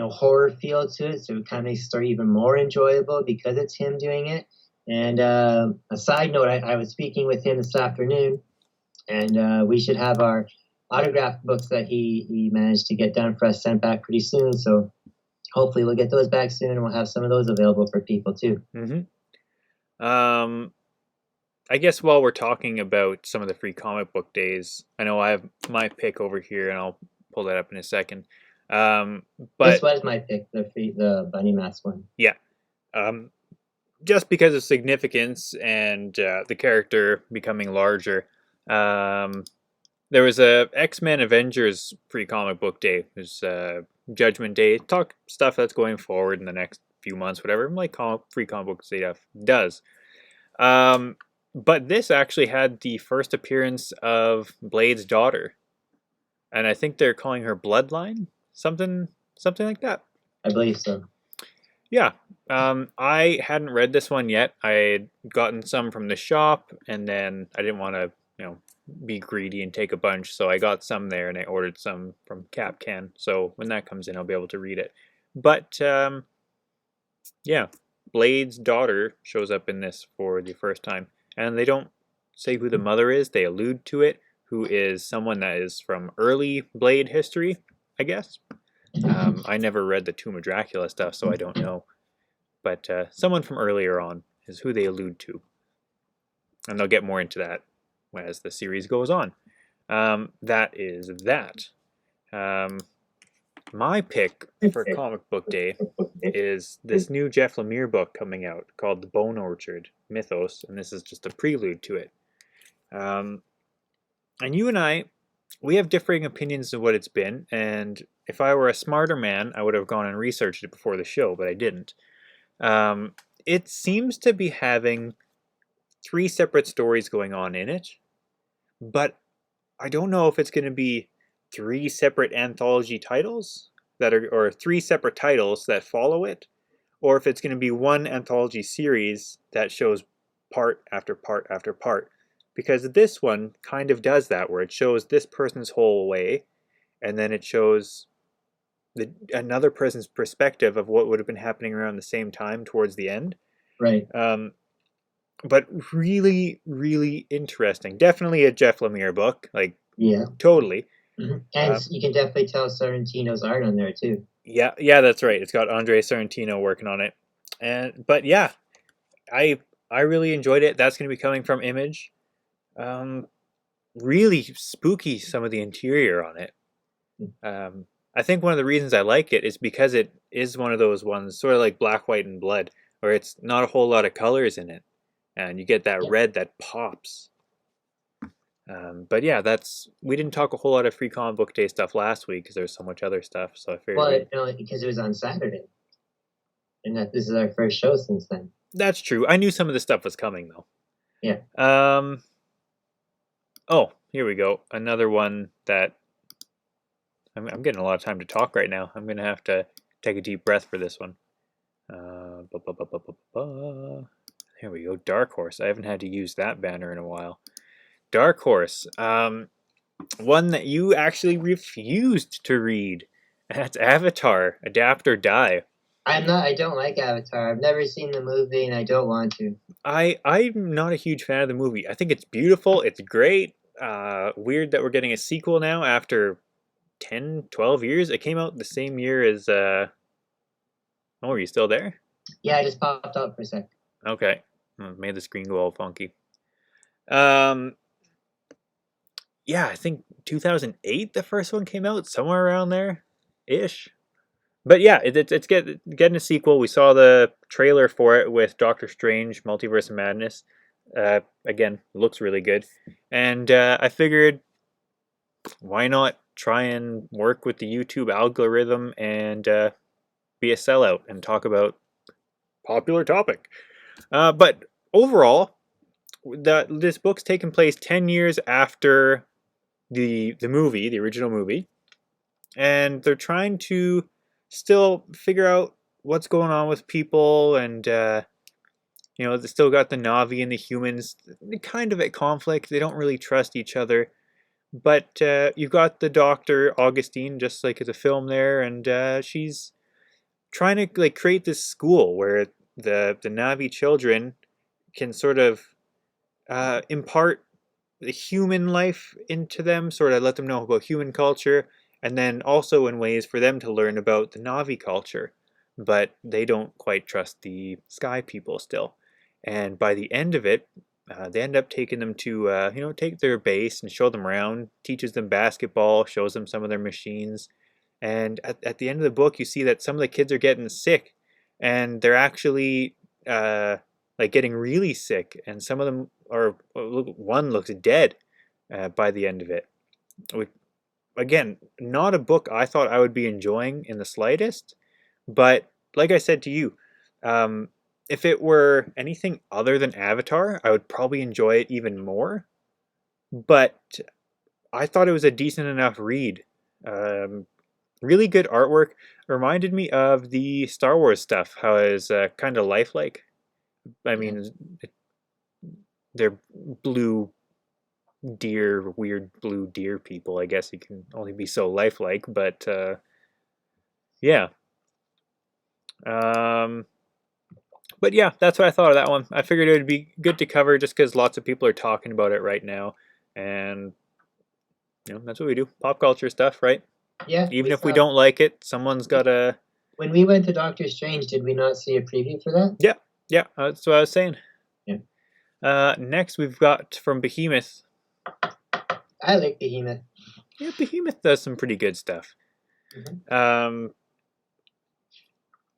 horror feel to it, so it kind of makes the story even more enjoyable because it's him doing it. And a side note, I was speaking with him this afternoon, and we should have our autographed books that he managed to get done for us sent back pretty soon. So hopefully we'll get those back soon, and we'll have some of those available for people too. I guess while we're talking about some of the free comic book days, I know I have my pick over here, and I'll pull that up in a second. Um, This but was my pick, the bunny mask one. yeah, um, just because of significance and the character becoming larger. Um, there was a X-Men Avengers free comic book day. There's Judgment Day. Talk stuff that's going forward in the next few months, whatever. Like free comic book stuff does. Um, but this actually had the first appearance of Blade's daughter, and I think they're calling her Bloodline, something like that. I believe so. Yeah. I hadn't read this one yet. I had gotten some from the shop, and then I didn't want to, be greedy and take a bunch, so I got some there, and I ordered some from Capcan. So when that comes in, I'll be able to read it. But yeah, Blade's daughter shows up in this for the first time, and they don't say who the mother is. They allude to it, who is someone that is from early Blade history, I guess. I never read the Tomb of Dracula stuff, so I don't know. But someone from earlier on is who they allude to. And they'll get more into that as the series goes on. That is that. My pick for Comic Book Day is this new Jeff Lemire book coming out called The Bone Orchard, Mythos, and this is just a prelude to it. And you and I, we have differing opinions of what it's been, and if I were a smarter man, I would have gone and researched it before the show, but I didn't. It seems to be having 3 separate stories going on in it, but I don't know if it's going to be 3 separate anthology titles or 3 separate titles that follow it, or if it's going to be one anthology series that shows part after part after part. Because this one kind of does that, where it shows this person's whole way, and then it shows another person's perspective of what would have been happening around the same time towards the end. Right. But really, really interesting. Definitely a Jeff Lemire book. Yeah. Totally. Mm-hmm. And you can definitely tell Sorrentino's art on there too. Yeah, that's right. It's got Andre Sorrentino working on it. But yeah, I really enjoyed it. That's going to be coming from Image. Really spooky, some of the interior on it. I think one of the reasons I like it is because it is one of those ones, sort of like Black, White, and Blood, where it's not a whole lot of colors in it, and you get that red that pops. But yeah, we didn't talk a whole lot of free comic book day stuff last week because there was so much other stuff. So I figured. Well, because it was on Saturday, and that this is our first show since then. That's true. I knew some of the stuff was coming though. Yeah. Oh, here we go. Another one that I'm getting a lot of time to talk right now. I'm gonna have to take a deep breath for this one. Here we go. Dark Horse. I haven't had to use that banner in a while. Dark Horse. One that you actually refused to read. That's Avatar, Adapt or Die. I don't like Avatar. I've never seen the movie and I don't want to. I'm not a huge fan of the movie. I think it's beautiful. It's great. Weird that we're getting a sequel now after 10, 12 years. It came out the same year as oh, are you still there? Yeah, I just popped up for a sec. Okay. Made the screen go all funky. Yeah, I think 2008 the first one came out, somewhere around there ish. But yeah, it's getting a sequel. We saw the trailer for it with Doctor Strange, Multiverse of Madness. Again, looks really good. And I figured, why not try and work with the YouTube algorithm and be a sellout and talk about popular topic. But overall, this book's taken place 10 years after the movie, the original movie. And they're trying to still figure out what's going on with people, and they still got the Na'vi and the humans kind of at conflict. They don't really trust each other, but you've got the Doctor Augustine, just like the film there, and she's trying to create this school where the Na'vi children can sort of impart the human life into them, sort of let them know about human culture, and then also in ways for them to learn about the Na'vi culture. But they don't quite trust the Sky people still. And by the end of it, they end up taking them to, take their base and show them around, teaches them basketball, shows them some of their machines. And at the end of the book, you see that some of the kids are getting sick, and they're actually like getting really sick. And some of them are, one looks dead by the end of it. Again, not a book I thought I would be enjoying in the slightest, but like I said to you, if it were anything other than Avatar, I would probably enjoy it even more. But I thought it was a decent enough read. Really good artwork. Reminded me of the Star Wars stuff, how it's kind of lifelike. I mean, they're blue deer, weird blue deer people. I guess you can only be so lifelike, but yeah. But yeah, that's what I thought of that one. I figured it would be good to cover just because lots of people are talking about it right now, and that's what we do. Pop culture stuff, right? Yeah. Even if we don't like it, someone's got to. When we went to Doctor Strange, did we not see a preview for that? Yeah, that's what I was saying. Yeah. Next, we've got from Behemoth. I like Behemoth. Yeah, Behemoth does some pretty good stuff.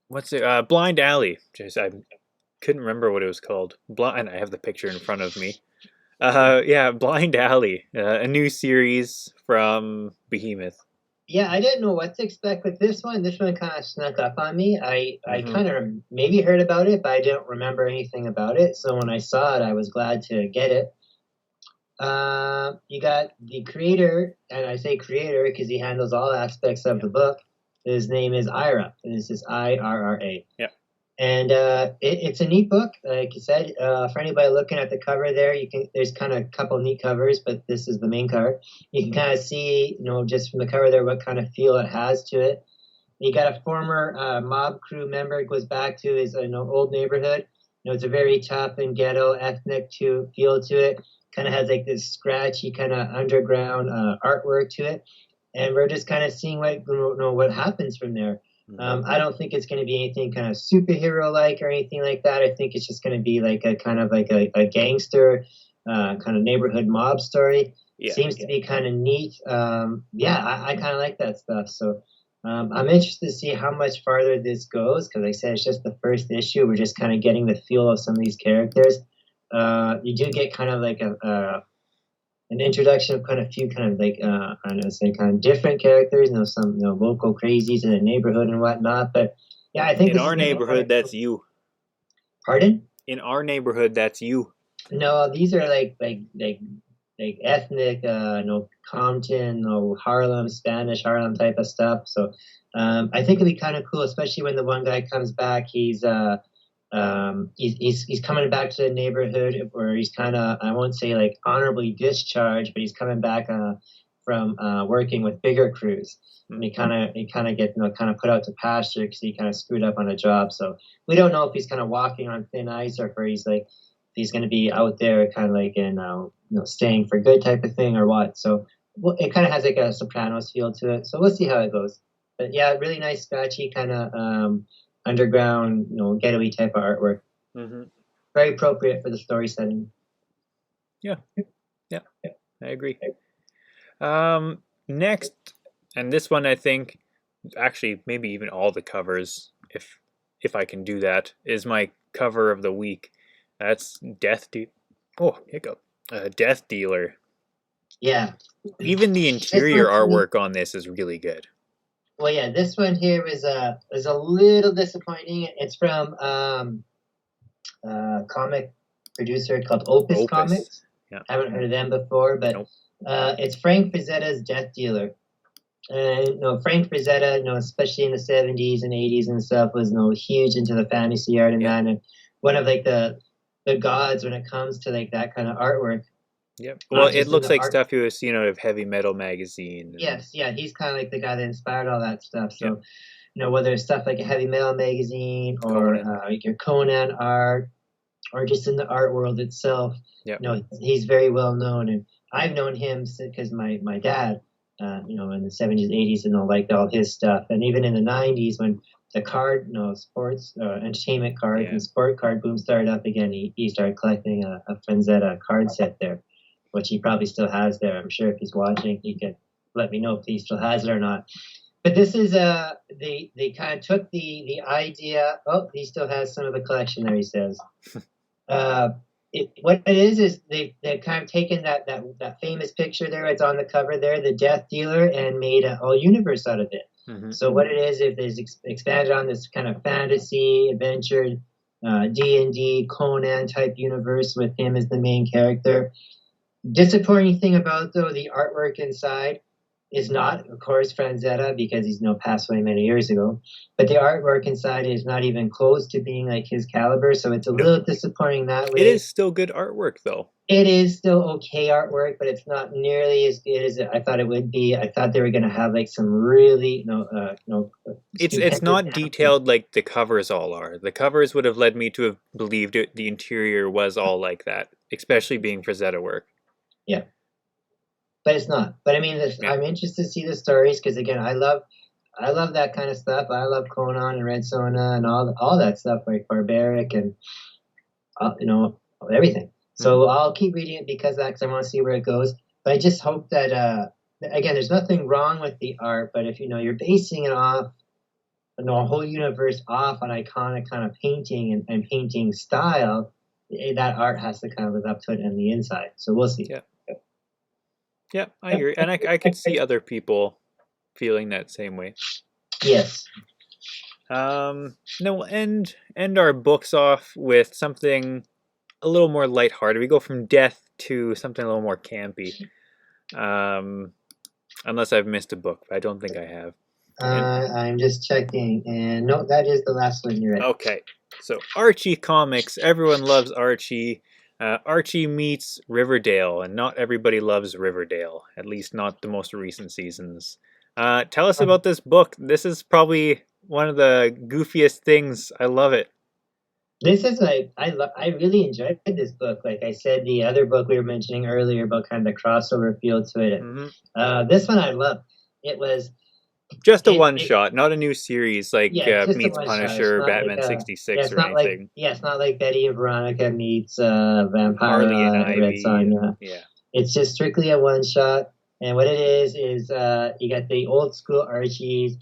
What's it? Blind Alley. Just I couldn't remember what it was called. Blind. I have the picture in front of me. Yeah, Blind Alley, a new series from Behemoth. Yeah, I didn't know what to expect with this one. This one kind of snuck up on me. I kind of maybe heard about it, but I didn't remember anything about it. So when I saw it, I was glad to get it. You got the creator, and I say creator because he handles all aspects of the book. His name is Ira, and this is IRRA. Yeah. And it's a neat book, like you said. For anybody looking at the cover there, there's kind of a couple neat covers, but this is the main cover. You can kind of see, just from the cover there, what kind of feel it has to it. You got a former mob crew member. It goes back to his old neighborhood. It's a very tough and ghetto, ethnic feel to it. Kind of has like this scratchy kind of underground artwork to it. And we're just kind of seeing what happens from there. I don't think it's going to be anything kind of superhero-like or anything like that. I think it's just going to be like a kind of like a gangster kind of neighborhood mob story. Seems to be kind of neat. I kind of like that stuff. So I'm interested to see how much farther this goes because like I said, it's just the first issue. We're just kind of getting the feel of some of these characters. You do get kind of like an introduction of kind of few kind of like kind of different characters, some local crazies in the neighborhood and whatnot. But yeah, I think in our neighborhood that's you. Pardon? In our neighborhood that's you. No, these are like ethnic, Compton, Harlem, Spanish Harlem type of stuff. So I think it'd be kind of cool, especially when the one guy comes back. He's coming back to the neighborhood where he's kind of, I won't say like honorably discharged, but he's coming back from working with bigger crews. And he kind of gets kind of put out to pasture because he kind of screwed up on a job. So we don't know if he's kind of walking on thin ice or if he's going to be out there kind of like in staying for good type of thing or what. So it kind of has like a Sopranos feel to it. So we'll see how it goes. But yeah, really nice, scratchy kind of underground, ghetto-y type of artwork. Very appropriate for the story setting. Yeah, I agree. Next, and this one I think, actually maybe even all the covers, if I can do that, is my cover of the week. That's Death Dealer. Yeah. Even the interior artwork on this is really good. Well, yeah, this one here was a little disappointing. It's from a comic producer called Opus Comics. Yeah. Haven't heard of them before, but it's Frank Frazzetta's Death Dealer. And Frank Frazetta, especially in the 70s and 80s and stuff, was huge into the fantasy art and that, and one of like the gods when it comes to like that kind of artwork. Yep. Well, it looks like stuff you would see out of Heavy Metal magazine. Yes, yeah, he's kind of like the guy that inspired all that stuff. So, whether it's stuff like a Heavy Metal magazine or like your Conan art, or just in the art world itself, he's very well known. And I've known him because my dad in the 70s, 80s, and liked all his stuff. And even in the 90s, when the card, sports, entertainment card and sport card boom started up again, he started collecting a Franzetta card set there, which he probably still has there. I'm sure if he's watching, he could let me know if he still has it or not. But this is they kind of took the idea. Oh, he still has some of the collection there. He says, what it is they've kind of taken that famous picture there. It's on the cover there, the Death Dealer, and made a whole universe out of it. Mm-hmm. So what it is, if there's expanded on this kind of fantasy adventure, D&D Conan type universe with him as the main character. Disappointing thing about though the artwork inside is not, of course, Franzetta, because he's passed away many years ago. But the artwork inside is not even close to being like his caliber, so it's a little disappointing that way. It is still good artwork, though. It is still okay artwork, but it's not nearly as good as I thought it would be. I thought they were going to have like some really, It's not detailed like the covers all are. The covers would have led me to have believed the interior was all like that, especially being Franzetta work. Yeah. But it's not. But I mean, I'm interested to see the stories because again, I love that kind of stuff. I love Conan and Red Sonja and all that stuff, like Barbaric and everything. So I'll keep reading it because I want to see where it goes. But I just hope that again, there's nothing wrong with the art, but if you're basing it off a whole universe off an iconic kind of painting and painting style, that art has to kind of live up to it on the inside. So we'll see. Yeah, I agree. And I could see other people feeling that same way. Yes. No, end our books off with something a little more lighthearted. We go from death to something a little more campy. Unless I've missed a book, but I don't think I have. I'm just checking, and no, that is the last one you're at. Okay, so Archie Comics. Everyone loves Archie. Archie meets Riverdale, and not everybody loves Riverdale, at least not the most recent seasons. Tell us about this book. This is probably one of the goofiest things. I love it. This is I really enjoyed this book. Like I said, the other book we were mentioning earlier about kind of the crossover feel to it. Mm-hmm. This one I loved. It was just a one-shot, not a new series like meets Punisher, Batman like 66 or anything. It's not like Betty and Veronica meets Vampire Harley and Ivy. Red Sonja. Yeah. It's just strictly a one-shot. And what it is you got the old school Archie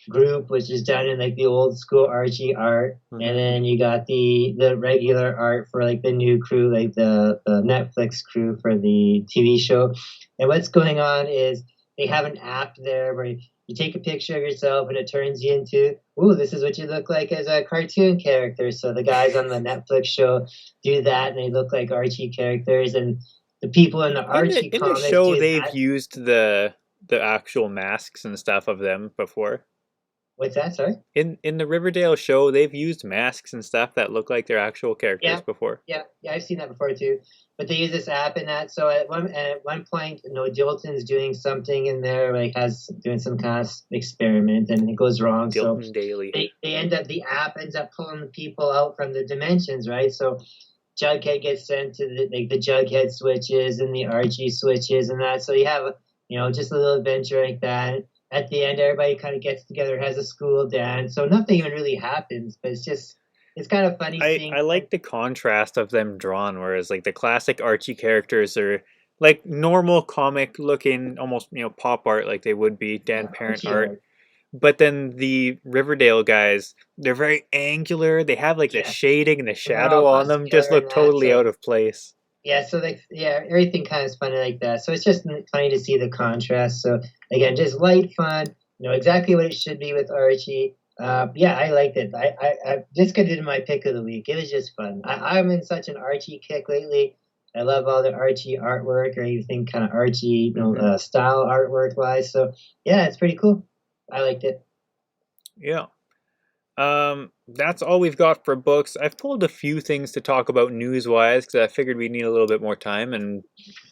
group, which is done in like the old school Archie art. Mm-hmm. And then you got the regular art for like the new crew, like the Netflix crew for the TV show. And what's going on is they have an app there where you take a picture of yourself and it turns you into, ooh, this is what you look like as a cartoon character. So the guys on the Netflix show do that and they look like Archie characters. And the people in the Archie comics in the show, they've used the actual masks and stuff of them before. What's that, sorry? In the Riverdale show, they've used masks and stuff that look like their actual characters before. Yeah, I've seen that before too. But they use this app and that. So at one point, Dilton's doing something in there, like doing some kind of experiment, and it goes wrong. Dilton so Daily. The app ends up pulling the people out from the dimensions, right? So Jughead gets sent to the Jughead switches and the Archie switches and that. So you have just a little adventure like that. At the end, everybody kind of gets together, has a school dance. So nothing even really happens, but it's kind of funny seeing. I like the contrast of them drawn, whereas like the classic Archie characters are like normal comic looking, almost pop art like they would be, Dan Parent art. But then the Riverdale guys, they're very angular. They have like the shading and the shadow on them just look totally out of place. Yeah, so everything kind of is funny like that. So it's just funny to see the contrast. So again, just light fun, exactly what it should be with Archie. I liked it. I just got into my pick of the week. It was just fun. I'm in such an Archie kick lately. I love all the Archie artwork or anything kind of Archie, style artwork wise. So yeah, it's pretty cool. I liked it. Yeah. That's all we've got for books. I've pulled a few things to talk about news-wise because I figured we'd need a little bit more time, and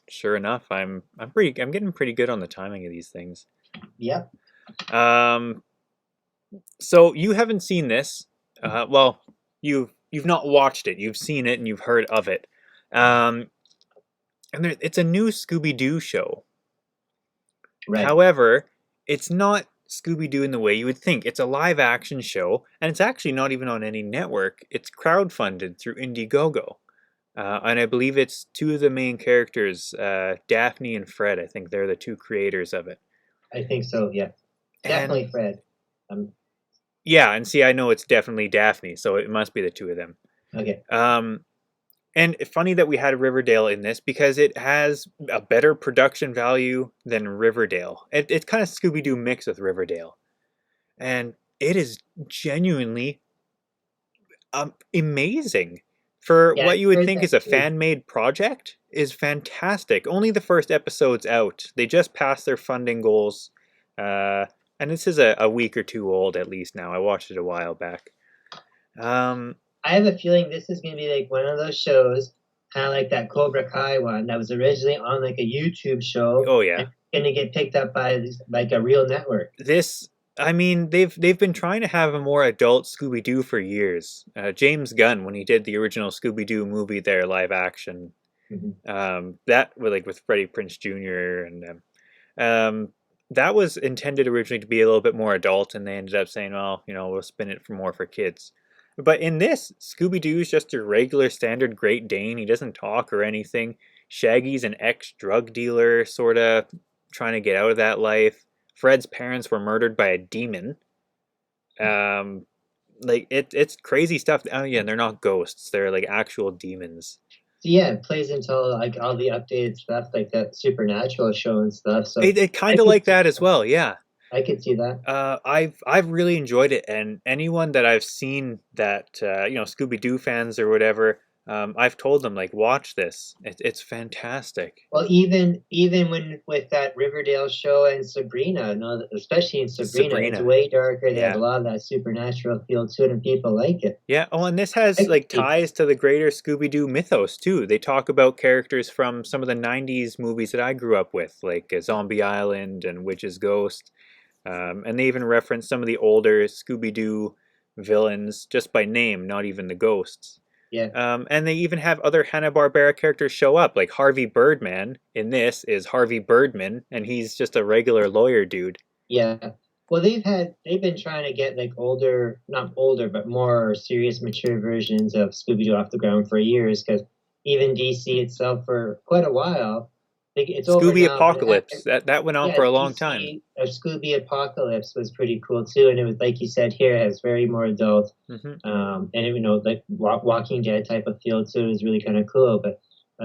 sure enough, I'm getting pretty good on the timing of these things. Yep. So you haven't seen this. Well, you've not watched it. You've seen it and you've heard of it. And it's a new ScoobyDoo show. Right. However, it's not Scooby-Doo in the way you would think. It's a live action show, and it's actually not even on any network. It's crowdfunded through Indiegogo. And I believe it's two of the main characters, Daphne and Fred. I think they're the two creators of it. I think so. Yeah. And Definitely Fred. yeah, and see, I know it's definitely Daphne, so it must be the two of them. Okay. And funny that we had Riverdale in this because it has a better production value than Riverdale. It's kind of Scooby-Doo mix with Riverdale. And it is genuinely amazing. For Yeah, what I've you would heard think that is a too. fan-made project is fantastic. Only the first episode's out. They just passed their funding goals. And this is a week or two old at least now. I watched it a while back. I have a feeling this is going to be like one of those shows, kind of like that Cobra Kai one that was originally on like a YouTube show Oh yeah. and going to get picked up by like a real network. I mean, they've been trying to have a more adult Scooby-Doo for years. James Gunn, when he did the original Scooby-Doo movie, there live action, that with Freddie Prinze Jr. and that was intended originally to be a little bit more adult, and they ended up saying, well, we'll spin it for more for kids. But in this, Scooby-Doo is just your regular standard Great Dane. He doesn't talk or anything. Shaggy's an ex-drug dealer, sort of trying to get out of that life. Fred's parents were murdered by a demon. It's crazy stuff. Oh yeah, they're not ghosts. They're like actual demons. So yeah, it plays into like all the updated stuff, like that supernatural show and stuff. So It I kind of could like see that as well. Yeah. I could see that. I've really enjoyed it, and anyone that I've seen that Scooby Doo fans or whatever, I've told them like watch this. It's fantastic. Well, even when with that Riverdale show and Sabrina, no, especially in Sabrina, it's Sabrina, way darker. They have yeah, a lot of that supernatural feel to it, and people like it. yeah. Oh, and this has I could like see that. ties to the greater Scooby Doo mythos too. They talk about characters from some of the '90s movies that I grew up with, like Zombie Island and Witch's Ghost. And they even reference some of the older Scooby-Doo villains just by name, not even the ghosts. Yeah, And they even have other Hanna-Barbera characters show up, like Harvey Birdman in this is Harvey Birdman, and he's just a regular lawyer dude. yeah. Well, they've been trying to get like older, not older, but more serious, mature versions of Scooby Doo off the ground for years. Because even DC itself, for quite a while, like it's over Scooby now. But Apocalypse, that went on yeah, for a long time. DC or Scooby Apocalypse was pretty cool too, and it was like you said here, it has very more adult, Hmm. and like Walking Dead type of feel too is really kind of cool. But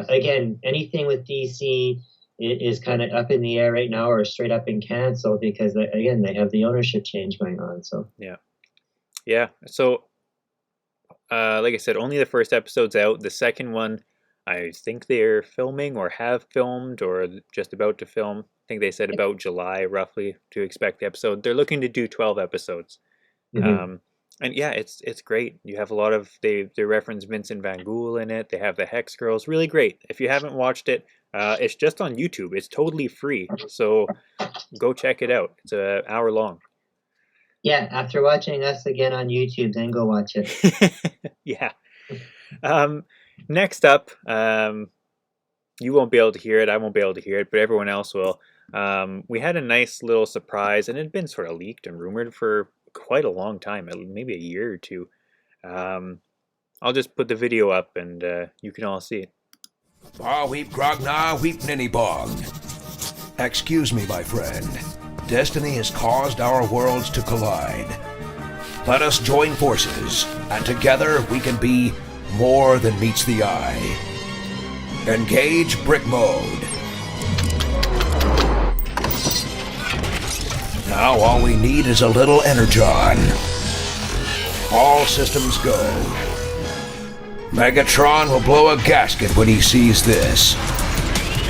again, anything with DC is kind of up in the air right now, or straight up and canceled because again they have the ownership change going on. So Yeah. So, like I said, only the first episode's out. The second one, I think they're filming or have filmed or just about to film. I think they said about July roughly to expect the episode. They're looking to do 12 episodes. mhm. And yeah, it's great. You have a lot of they reference Vincent Van Gogh in it. They have the Hex Girls, really great. If you haven't watched it, it's just on YouTube. It's totally free, so go check it out. It's an hour long. Yeah, after watching us again on YouTube, then go watch it. Yeah. Next up, you won't be able to hear it. I won't be able to hear it, but everyone else will. We had a nice little surprise, and it had been sort of leaked and rumored for quite a long time, maybe a year or two. I'll just put the video up, and you can all see it. Ah, weep grogna, weep ninny bog. Excuse me, my friend. Destiny has caused our worlds to collide. Let us join forces, and together we can be more than meets the eye. Engage brick mode. Now all we need is a little energon. All systems go. Megatron will blow a gasket when he sees this.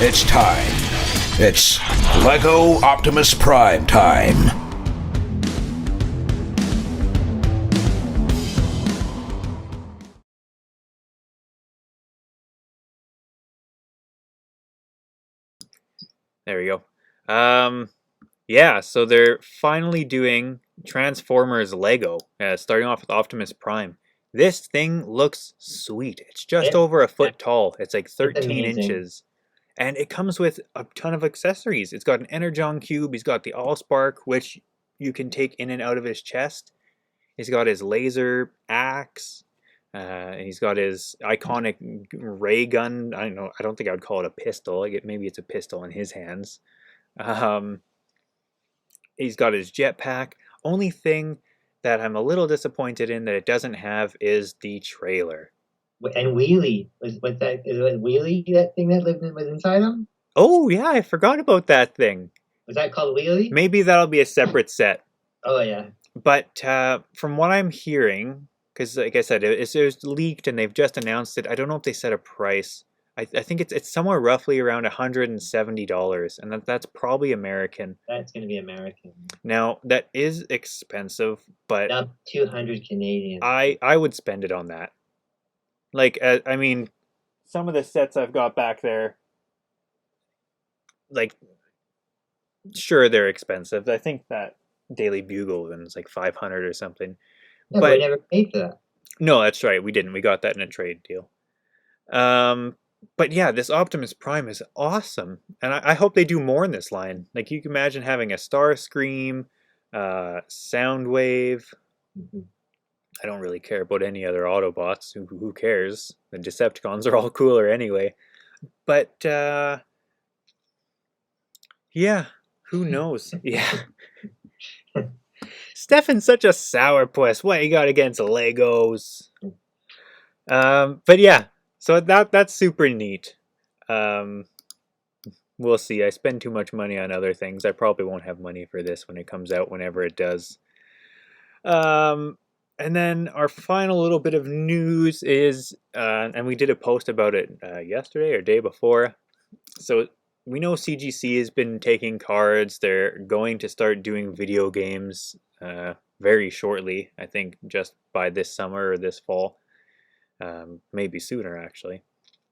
It's time. It's Lego Optimus Prime time. There we go. Yeah, so they're finally doing Transformers Lego, starting off with Optimus Prime. This thing looks sweet. It's just It, over a foot tall. It's like it's 13 amazing. inches. And it comes with a ton of accessories. It's got an Energon cube. He's got the Allspark, which you can take in and out of his chest. He's got his laser axe. He's got his iconic ray gun. I don't know. I don't think I would call it a pistol. Maybe it's a pistol in his hands. He's got his jetpack. Only thing that I'm a little disappointed in that it doesn't have is the trailer. And Wheelie was that? Is it Wheelie, that thing that was inside him? Oh yeah, I forgot about that thing. Was that called Wheelie? Maybe that'll be a separate set. Oh yeah. But from what I'm hearing, because like I said, it was leaked and they've just announced it. I don't know if they set a price. I think it's somewhere roughly around $170, and that's probably American. That's going to be American. Now that is expensive, but up 200 Canadian. I would spend it on that. Like I mean, some of the sets I've got back there, like, sure they're expensive. I think that Daily Bugle one is like 500 or something. Yeah, but we never paid for that. No, that's right. We didn't. We got that in a trade deal. But yeah, this Optimus Prime is awesome, and I hope they do more in this line. Like, you can imagine having a Starscream, Soundwave. Mm-hmm. I don't really care about any other Autobots. Who cares? The Decepticons are all cooler anyway. But yeah, who knows? Yeah. Stefan's such a sourpuss. What you got against Legos? But yeah, so that's super neat. We'll see. I spend too much money on other things. I probably won't have money for this when it comes out, whenever it does. And then our final little bit of news is, and we did a post about it yesterday or day before. So we know CGC has been taking cards. They're going to start doing video games very shortly. I think just by this summer or this fall. Maybe sooner, actually.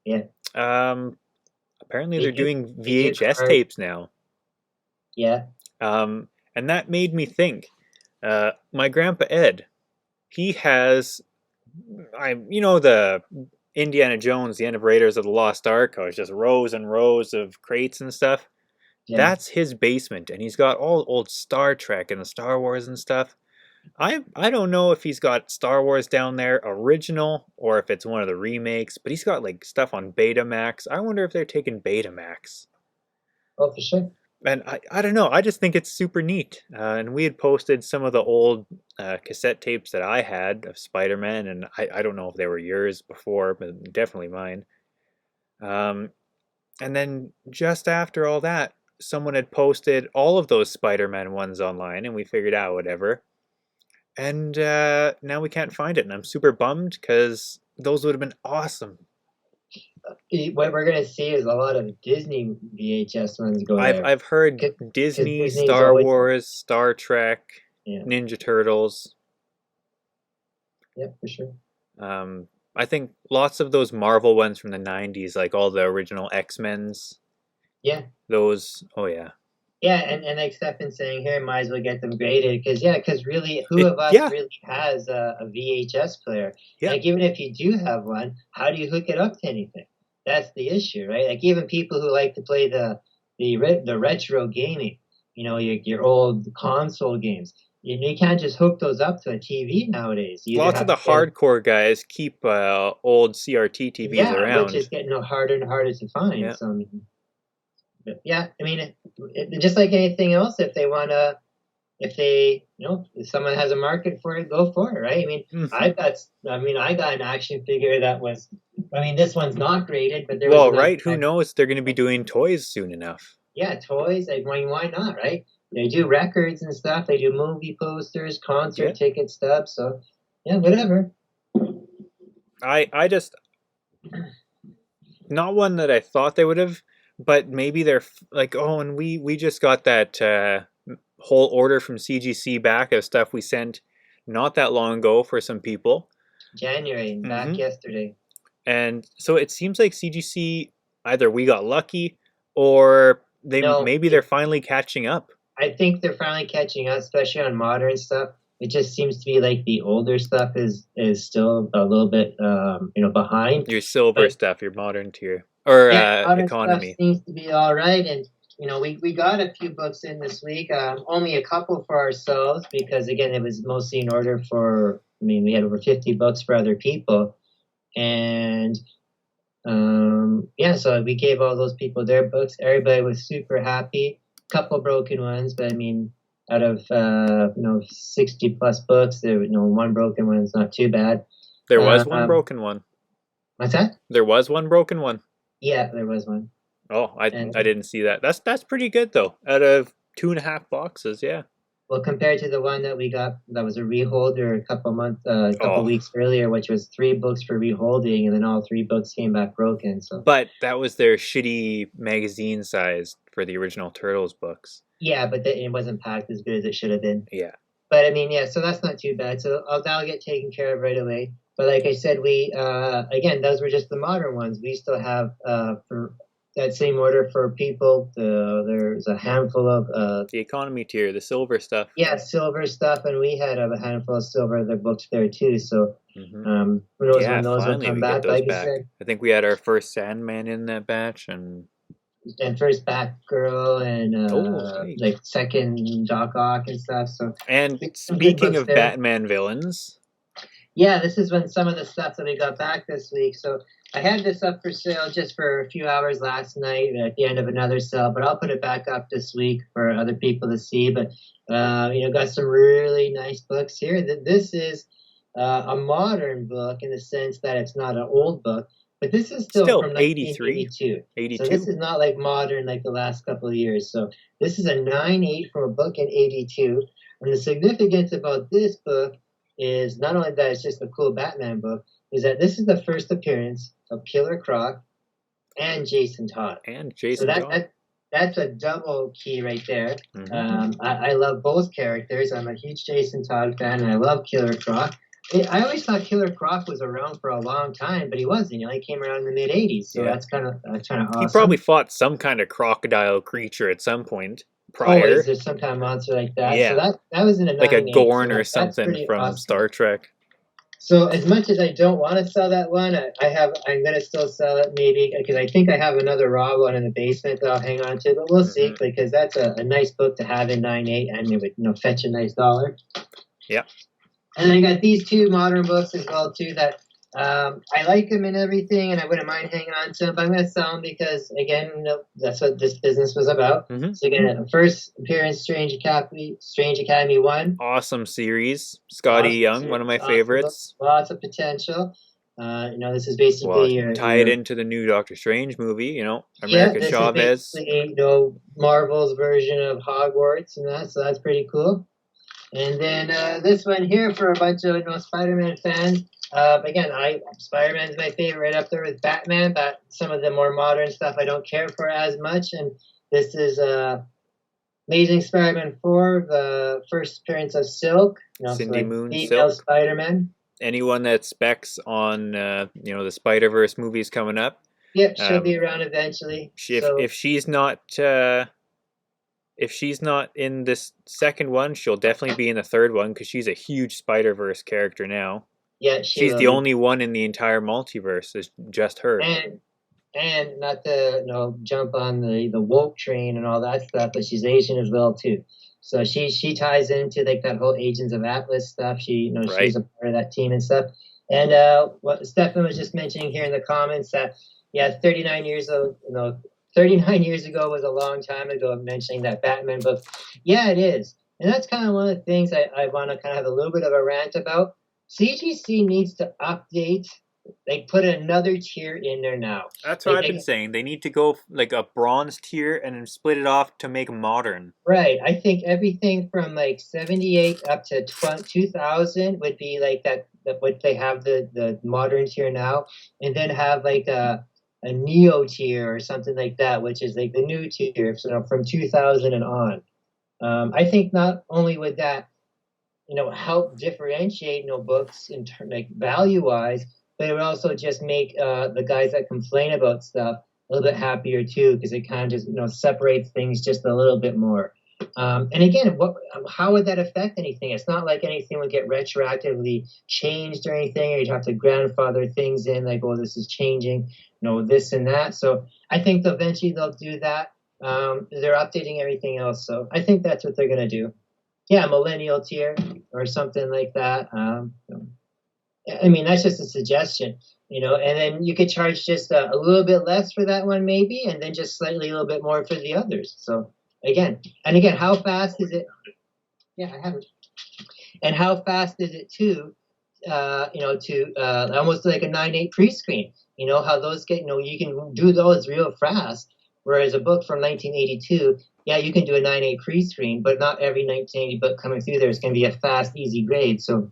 Yeah. Apparently they're doing VHS tapes now. Yeah. And that made me think. My grandpa Ed, he has, the Indiana Jones, the End of Raiders of the Lost Ark. Oh, it's just rows and rows of crates and stuff. Yeah. That's his basement, and he's got all old Star Trek and the Star Wars and stuff. I don't know if he's got Star Wars down there original or if it's one of the remakes, but he's got like stuff on Betamax. I wonder if they're taking Betamax. Oh, for sure. And I don't know. I just think it's super neat. And we had posted some of the old cassette tapes that I had of Spider-Man, and I don't know if they were yours before, but definitely mine. And then just after all that, someone had posted all of those Spider-Man ones online, and we figured out whatever. And now we can't find it, and I'm super bummed because those would have been awesome. What we're going to see is a lot of Disney VHS ones going there. I've heard Disney, Star Wars, Star Trek, Ninja Turtles. Yeah, for sure. I think lots of those Marvel ones from the 90s, like all the original X-Men's. Yeah. Those, oh yeah. Yeah, and like Stefan's saying here, might as well get them graded because really, who of us really has a VHS player? Yeah. Like, even if you do have one, how do you hook it up to anything? That's the issue, right? Like, even people who like to play the retro gaming, your old console games, you can't just hook those up to a TV nowadays. Lots of the hardcore guys keep old CRT TVs around. Which is getting harder and harder to find. Yeah. So, yeah, I mean, just like anything else, if someone has a market for it, go for it, right? I mean, I got an action figure that was, this one's not graded, but who knows? They're going to be doing toys soon enough. Yeah, toys. Why not, right? They do records and stuff. They do movie posters, concert ticket stubs. So, yeah, whatever. I just, not one that I thought they would have. But maybe they're like, oh, and we just got that whole order from CGC back of stuff we sent not that long ago for some people. January, back yesterday. And so it seems like CGC, either we got lucky or maybe they're finally catching up. I think they're finally catching up, especially on modern stuff. It just seems to be like the older stuff is still a little bit behind. Your silver stuff, your modern tier. or Yeah, modern stuff economy. seems to be all right, and we got a few books in this week. Only a couple for ourselves because again, it was mostly in order for. I mean, we had over 50 books for other people, and yeah, so we gave all those people their books. Everybody was super happy. Couple broken ones, but I mean, out of 60 plus books, there was one broken one. It's not too bad. There was one Um, broken one. what's that? There was one broken one. Yeah, there was one. Oh, I And didn't see that. That's pretty good though. Out of 2.5 boxes, yeah. well, compared to the one that we got, that was a reholder a couple Oh, weeks earlier, which was 3 books for reholding, and then all 3 books came back broken. So but that was their shitty magazine size for the original Turtles books. yeah, but it wasn't packed as good as it should have been. Yeah. But I mean, yeah, so that's not too bad. So that'll get taken care of right away. But like I said, we again, those were just the modern ones. We still have for that same order for people. There's a handful of The economy tier, the silver stuff. yeah, silver stuff, and we had a handful of silver other books there too. So Mm-hmm. who knows Yeah, when those will finally come we get back? those Like back. I said, I think we had our first Sandman in that batch, and first Batgirl and hey. like second Doc Ock and stuff. So And some good speaking books of there. Batman villains, Yeah, this is when some of the stuff that we got back this week. So I had this up for sale just for a few hours last night at the end of another sale, but I'll put it back up this week for other people to see. But got some really nice books here. This is a modern book in the sense that it's not an old book, but this is still from 83, 1982. 82. So this is not like modern like the last couple of years. So this is a 9.8 from a book in 82. And the significance about this book is not only that it's just a cool Batman book, is that this is the first appearance of Killer Croc and Jason Todd. And So Jason Todd. that's a double key right there. Mhm. I love both characters. I'm a huge Jason Todd fan, and I love Killer Croc. I always thought Killer Croc was around for a long time, but he wasn't. He came around in the mid '80s, so Yeah. that's kind of awesome. He probably fought some kind of crocodile creature at some point prior. Always there's some kind of monster like that. Yeah. So that was in a Like a 9.8, Gorn so or that's something pretty from awesome. Star Trek. So as much as I don't want to sell that one, I'm gonna still sell it maybe because I think I have another raw one in the basement that I'll hang on to. But we'll see because that's a nice book to have in 9.8 and it would fetch a nice dollar. Yeah. And I got these 2 modern books as well too that I like them and everything, and I wouldn't mind hanging on to them. But I'm gonna sell them because again, that's what this business was about. Mm-hmm. So again, first appearance, Strange Academy 1. Awesome series. Scotty Awesome Young, series, one of my awesome favorites. book, lots of potential. This is basically tie it into the new Doctor Strange movie, America this Chavez. is basically, Marvel's version of Hogwarts and that, so that's pretty cool. And then this one here for a bunch of Spider-Man fans. Again, Spider-Man's my favorite, right up there with Batman, but some of the more modern stuff I don't care for as much. And this is Amazing Spider-Man 4, the first appearance of Silk. Cindy Moon female Silk. Spider-Man. Anyone that specs on the Spider-Verse movies coming up. Yep, she'll be around eventually. If she's not in this second one, she'll definitely be in the third one because she's a huge Spider-Verse character now. Yeah, she's the only one in the entire multiverse. Is just her. And not to jump on the woke train and all that stuff, but she's Asian as well too. So she ties into like that whole Agents of Atlas stuff. She's a part of that team and stuff. And what Stefan was just mentioning here in the comments that 39 years ago was a long time ago, mentioning that Batman book. Yeah, it is. And that's kind of one of the things I want to kind of have a little bit of a rant about. CGC needs to update, put another tier in there now. That's what I've been saying. They need to go like a bronze tier and then split it off to make modern. Right. I think everything from 78 up to 2000 would be like that what they have the modern tier now, and then have a neo tier or something like that, which is like the new tier, so from 2000 and on. I think not only would that help differentiate books in value wise, but it would also just make the guys that complain about stuff a little bit happier too, because it kind of just separates things just a little bit more. And again, how would that affect anything? It's not like anything would get retroactively changed or anything, or you'd have to grandfather things in, like, oh, this is changing, this and that. So I think eventually they'll do that. They're updating everything else, so I think that's what they're going to do. Yeah, millennial tier or something like that. I mean, that's just a suggestion, and then you could charge just a little bit less for that one maybe, and then just slightly a little bit more for the others. So again, how fast is it? Yeah, I have it. And how fast is it to almost like a 9.8 pre-screen? How those get, you can do those real fast. Whereas a book from 1982, yeah, you can do a 9.8 pre-screen, but not every 1980 book coming through there is going to be a fast, easy grade. So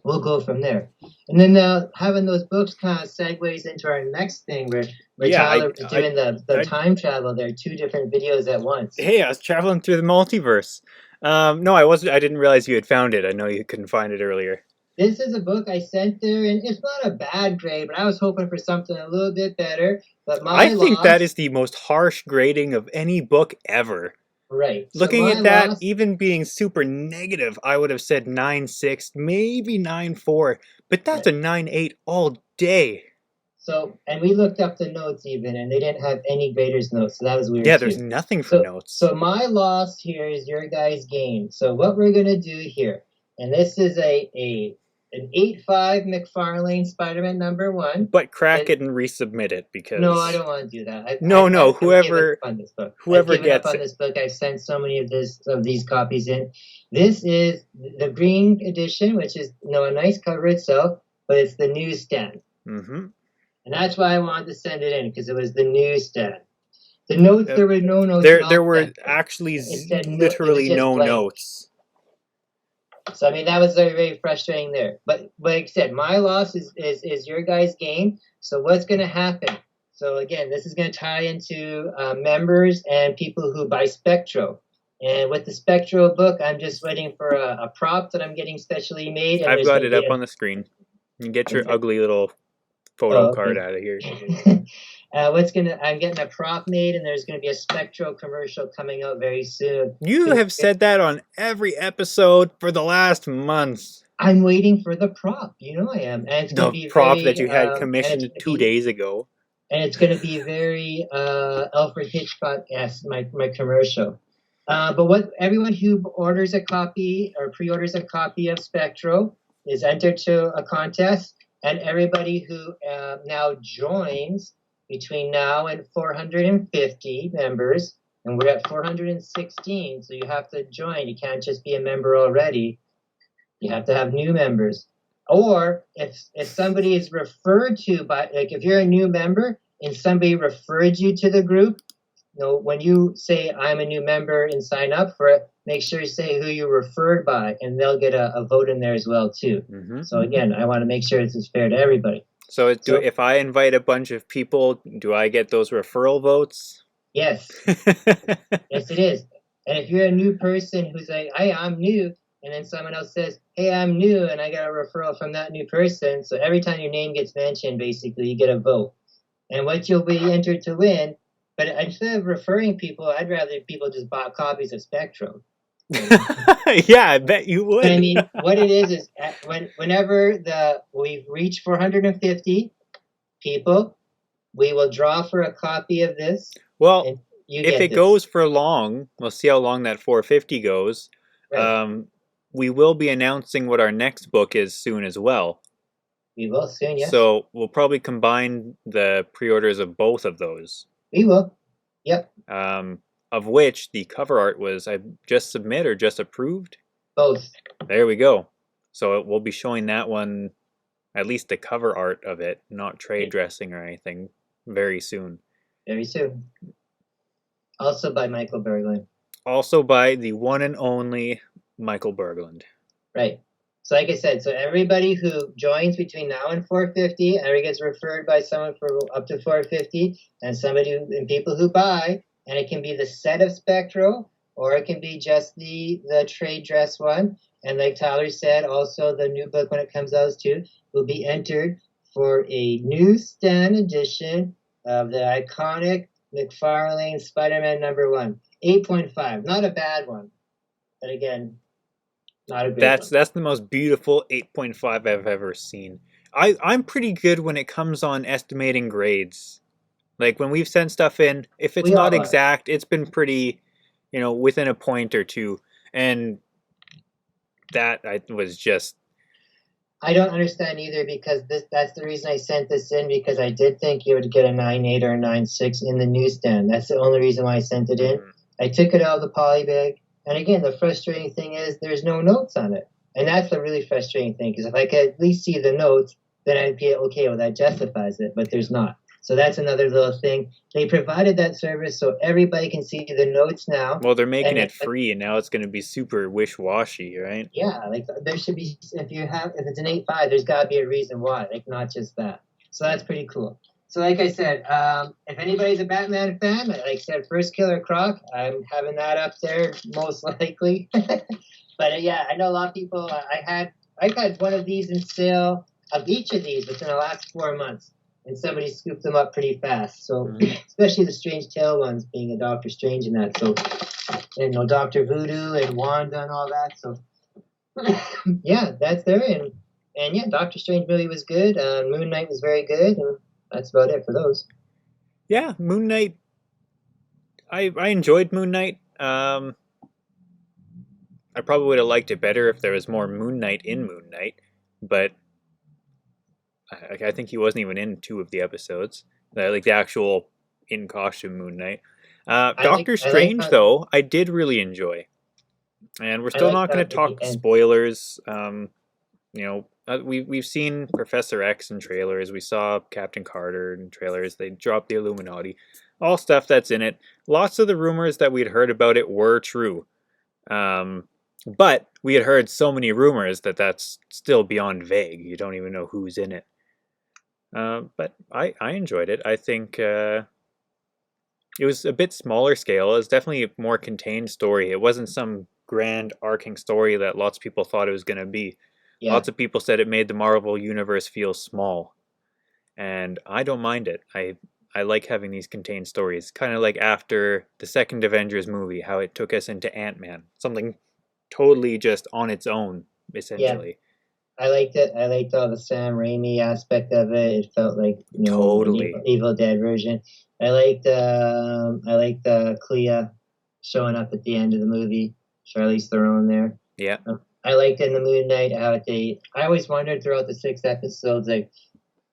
we'll go from there. And then having those books kind of segues into our next thing where Tyler was doing the time travel. There are two different videos at once. Hey, I was traveling through the multiverse. No, I wasn't. I didn't realize you had found it. I know you couldn't find it earlier. This is a book I sent there, and it's not a bad grade, but I was hoping for something a little bit better. But I think that is the most harsh grading of any book ever. Right. Looking at that, even being super negative, I would have said 9.6, maybe 9.4, but that's a 9.8 all day. So, and we looked up the notes even, and they didn't have any graders notes, so that was weird. Yeah, there's nothing for notes. So my loss here is your guys' gain. So what we're gonna do here, and this is an 8.5 McFarlane Spider-Man #1. But crack it and resubmit it because... No, I don't want to do that. Whoever gets on this book, I've sent so many of these copies in. This is the green edition, which is a nice cover itself, but it's the newsstand. Mm-hmm. And that's why I wanted to send it in, because it was the newsstand. The notes, there were no notes. There were actually literally no notes. So, I mean, that was very, very frustrating there. But like I said, my loss is your guys' gain. So what's going to happen? So, again, this is going to tie into members and people who buy Spectro. And with the Spectro book, I'm just waiting for a prop that I'm getting specially made. And I've got it up on the screen. You can get your ugly little photo card out of here. I'm getting a prop made, and there's going to be a Spectro commercial coming out very soon. You have said that on every episode for the last months. I'm waiting for the prop. I am. And it's going to be prop that you had commissioned 2 days ago. And it's going to be very Alfred Hitchcock-esque, my commercial. But everyone who orders a copy or pre-orders a copy of Spectro is entered to a contest, and everybody who now joins between now and 450 members, and we're at 416, so you have to join. You can't just be a member already. You have to have new members. Or if somebody is referred to by, like if you're a new member and somebody referred you to the group, when you say I'm a new member and sign up for it, make sure you say who you referred by, and they'll get a vote in there as well too. Mm-hmm. So again, I want to make sure it's fair to everybody. So if I invite a bunch of people, do I get those referral votes? Yes. Yes, it is. And if you're a new person who's like, hey, I'm new, and then someone else says, hey, I'm new, and I got a referral from that new person, so every time your name gets mentioned, basically, you get a vote. And what you'll be entered to win, but instead of referring people, I'd rather people just bought copies of Spectrum. Yeah, I bet you would. I mean, what it is whenever we've reached 450 people, we will draw for a copy of this. Well, if it goes for long, we'll see how long that 450 goes. Right. We will be announcing what our next book is soon as well. We will soon, yes. So we'll probably combine the pre-orders of both of those. We will. Yep. Of which the cover art was just submit or just approved? Both. There we go. So we'll be showing that one, at least the cover art of it, not trade dressing or anything, very soon. Very soon. Also by Michael Berglund. Also by the one and only Michael Berglund. Right. So like I said, so everybody who joins between now and 450, everybody gets referred by someone for up to 450, and people who buy. And it can be the set of Spectro, or it can be just the trade dress one. And like Tyler said, also the new book when it comes out too will be entered for a newsstand edition of the iconic McFarlane Spider-Man #1, 8.5. Not a bad one, but again, not a great one. That's the most beautiful 8.5 I've ever seen. I'm pretty good when it comes on estimating grades. Like when we've sent stuff in, if it's We all not are. exact, it's been pretty, within a point or two. And that was just I don't understand either, because that's the reason I sent this in, because I did think you would get a 9.8 or a 9.6 in the newsstand. That's the only reason why I sent it in. I took it out of the poly bag, and again, the frustrating thing is there's no notes on it. And that's the really frustrating thing, because if I could at least see the notes, then I'd be okay, well, that justifies it, but there's not. So that's another little thing. They provided that service so everybody can see the notes now. Well, they're making it free, and now it's going to be super wish-washy, right? Yeah, like there should be, if it's an 8.5, there's got to be a reason why, like not just that. So that's pretty cool. So like I said, if anybody's a Batman fan, like I said, First Killer Croc, I'm having that up there most likely. But yeah, I know a lot of people. I got one of these in sale, of each of these within the last 4 months, and somebody scooped them up pretty fast. So especially the Strange Tale ones, being a Doctor Strange in that. So Doctor Voodoo and Wanda and all that. So yeah, that's there. And yeah, Doctor Strange movie was good. Moon Knight was very good, and that's about it for those. Yeah, Moon Knight. I enjoyed Moon Knight. I probably would have liked it better if there was more Moon Knight in Moon Knight, but I think he wasn't even in 2 of the episodes. Like the actual in costume Moon Knight. Doctor Strange, though, I did really enjoy. And we're still not going to talk spoilers. We've seen Professor X in trailers. We saw Captain Carter in trailers. They dropped the Illuminati. All stuff that's in it. Lots of the rumors that we'd heard about it were true. But we had heard so many rumors that that's still beyond vague. You don't even know who's in it. But I enjoyed it. I think it was a bit smaller scale. It was definitely a more contained story. It wasn't some grand arcing story that lots of people thought it was going to be. Yeah. Lots of people said it made the Marvel Universe feel small. And I don't mind it. I like having these contained stories. Kind of like after the second Avengers movie, how it took us into Ant-Man. Something totally just on its own, essentially. Yeah. I liked it. I liked all the Sam Raimi aspect of it. It felt like totally Evil Dead version. I liked Clea showing up at the end of the movie. Charlize Theron there. Yeah. I liked in the Moon Knight how I always wondered throughout the 6 episodes, like,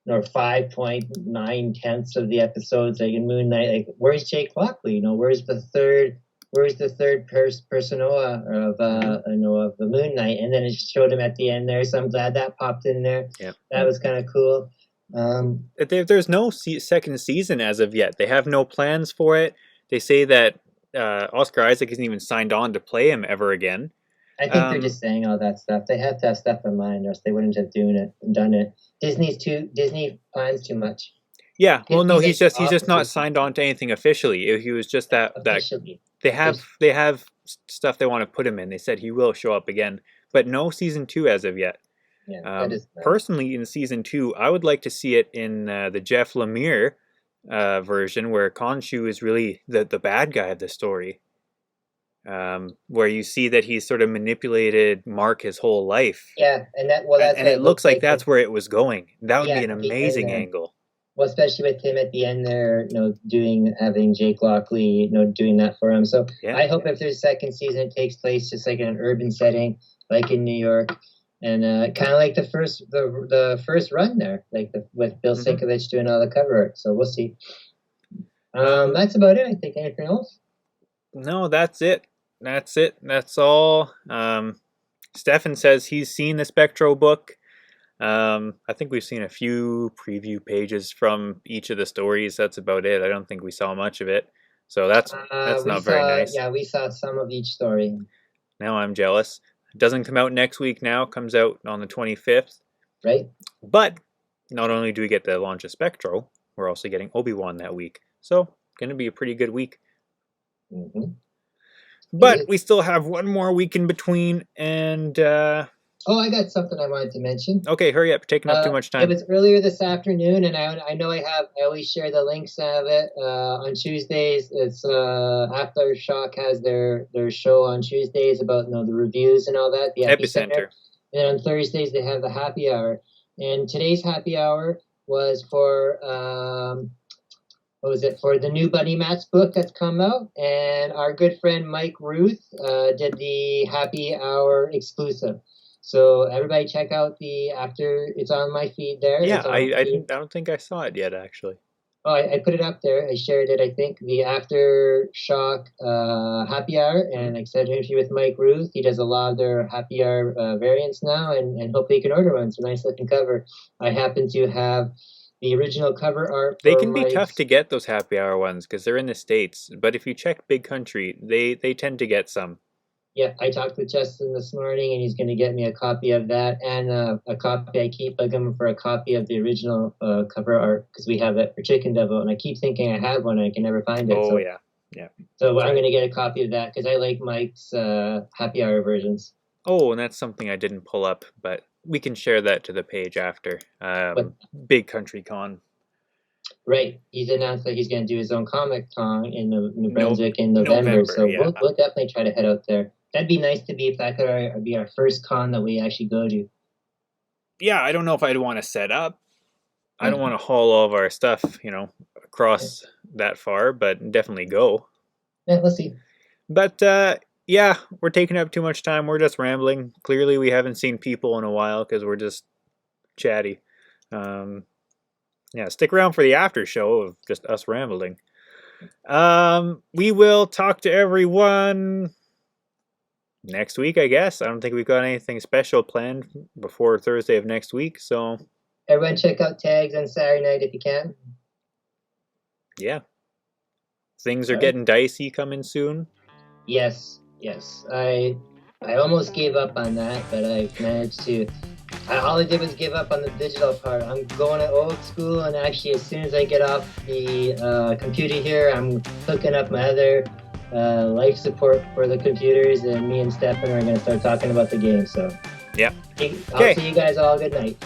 or 5.9 of the episodes, like in Moon Knight, like where's Jake Lockley? Where's the third persona of the Moon Knight? And then it showed him at the end there, so I'm glad that popped in there. Yeah. That was kind of cool. There's no second season as of yet. They have no plans for it. They say that Oscar Isaac isn't even signed on to play him ever again. I think they're just saying all that stuff. They have to have stuff in mind, or else they wouldn't have done it. Disney plans too much. Yeah, well, no, he's just not signed on to anything officially. He was just that they have stuff they want to put him in. They said he will show up again, but no season 2 as of yet. Yeah, personally, in season 2, I would like to see it in the Jeff Lemire version, where Khonshu is really the bad guy of the story. Where you see that he's sort of manipulated Mark his whole life. Yeah, and it looks like that's where it was going. That would be an amazing angle. Well, especially with him at the end there, having Jake Lockley, doing that for him. So yeah. I hope if there's a second season, it takes place just like in an urban setting, like in New York, and kind of like the first run there, like with Bill Sienkiewicz doing all the cover art. So we'll see. That's about it. I think. Anything else? No, that's it. That's all. Stefan says he's seen the Spectro book. I think we've seen a few preview pages from each of the stories. That's about it. I don't think we saw much of it. So that's not very nice. Yeah, we saw some of each story. Now I'm jealous. It doesn't come out next week now. It comes out on the 25th. Right. But not only do we get the launch of Spectro, we're also getting Obi-Wan that week. So going to be a pretty good week. Mm-hmm. But we still have one more week in between, and Oh, I got something I wanted to mention. Okay, hurry up. Taking up too much time. It was earlier this afternoon, and I know I always share the links of it on Tuesdays. It's Aftershock has their show on Tuesdays about the reviews and all that. The Epicenter. And on Thursdays they have the happy hour. And today's happy hour was for what was it, for the new Buddy Match book that's come out, and our good friend Mike Ruth did the happy hour exclusive. So everybody check out the after. It's on my feed there. Yeah, I don't think I saw it yet, actually. Oh, I put it up there. I shared it. I think the Aftershock happy hour, and like I said, interview with Mike Ruth. He does a lot of their happy hour variants now, and hopefully you can order one. It's a nice looking cover. I happen to have the original cover art. They can be tough to get, those happy hour ones, because they're in the States. But if you check Big Country, they tend to get some. Yeah, I talked with Justin this morning, and he's going to get me a copy of that and a copy. I keep bugging him for a copy of the original cover art because we have it for Chicken Devil, and I keep thinking I have one, and I can never find it. Oh, so, yeah. So I'm going to get a copy of that because I like Mike's happy hour versions. Oh, and that's something I didn't pull up, but we can share that to the page after. Big Country Con. Right. He's announced that he's going to do his own Comic Con in New Brunswick in November, so yeah. we'll definitely try to head out there. That'd be nice to be if that could be our first con that we actually go to. Yeah, I don't know if I'd want to set up. I don't want to haul all of our stuff, across that far, but definitely go. Yeah, let's see. But, yeah, we're taking up too much time. We're just rambling. Clearly, we haven't seen people in a while because we're just chatty. Yeah, stick around for the after show of just us rambling. We will talk to everyone next week, I guess. I don't think we've got anything special planned before Thursday of next week, so... Everyone check out Tags on Saturday night if you can. Yeah. Things are getting dicey coming soon. Yes. I almost gave up on that, but I managed to... All I did was give up on the digital part. I'm going to old school, and actually as soon as I get off the computer here, I'm hooking up my other life support for the computers, and me and Stefan are going to start talking about the game. So, yeah. I'll see you guys all. Good night.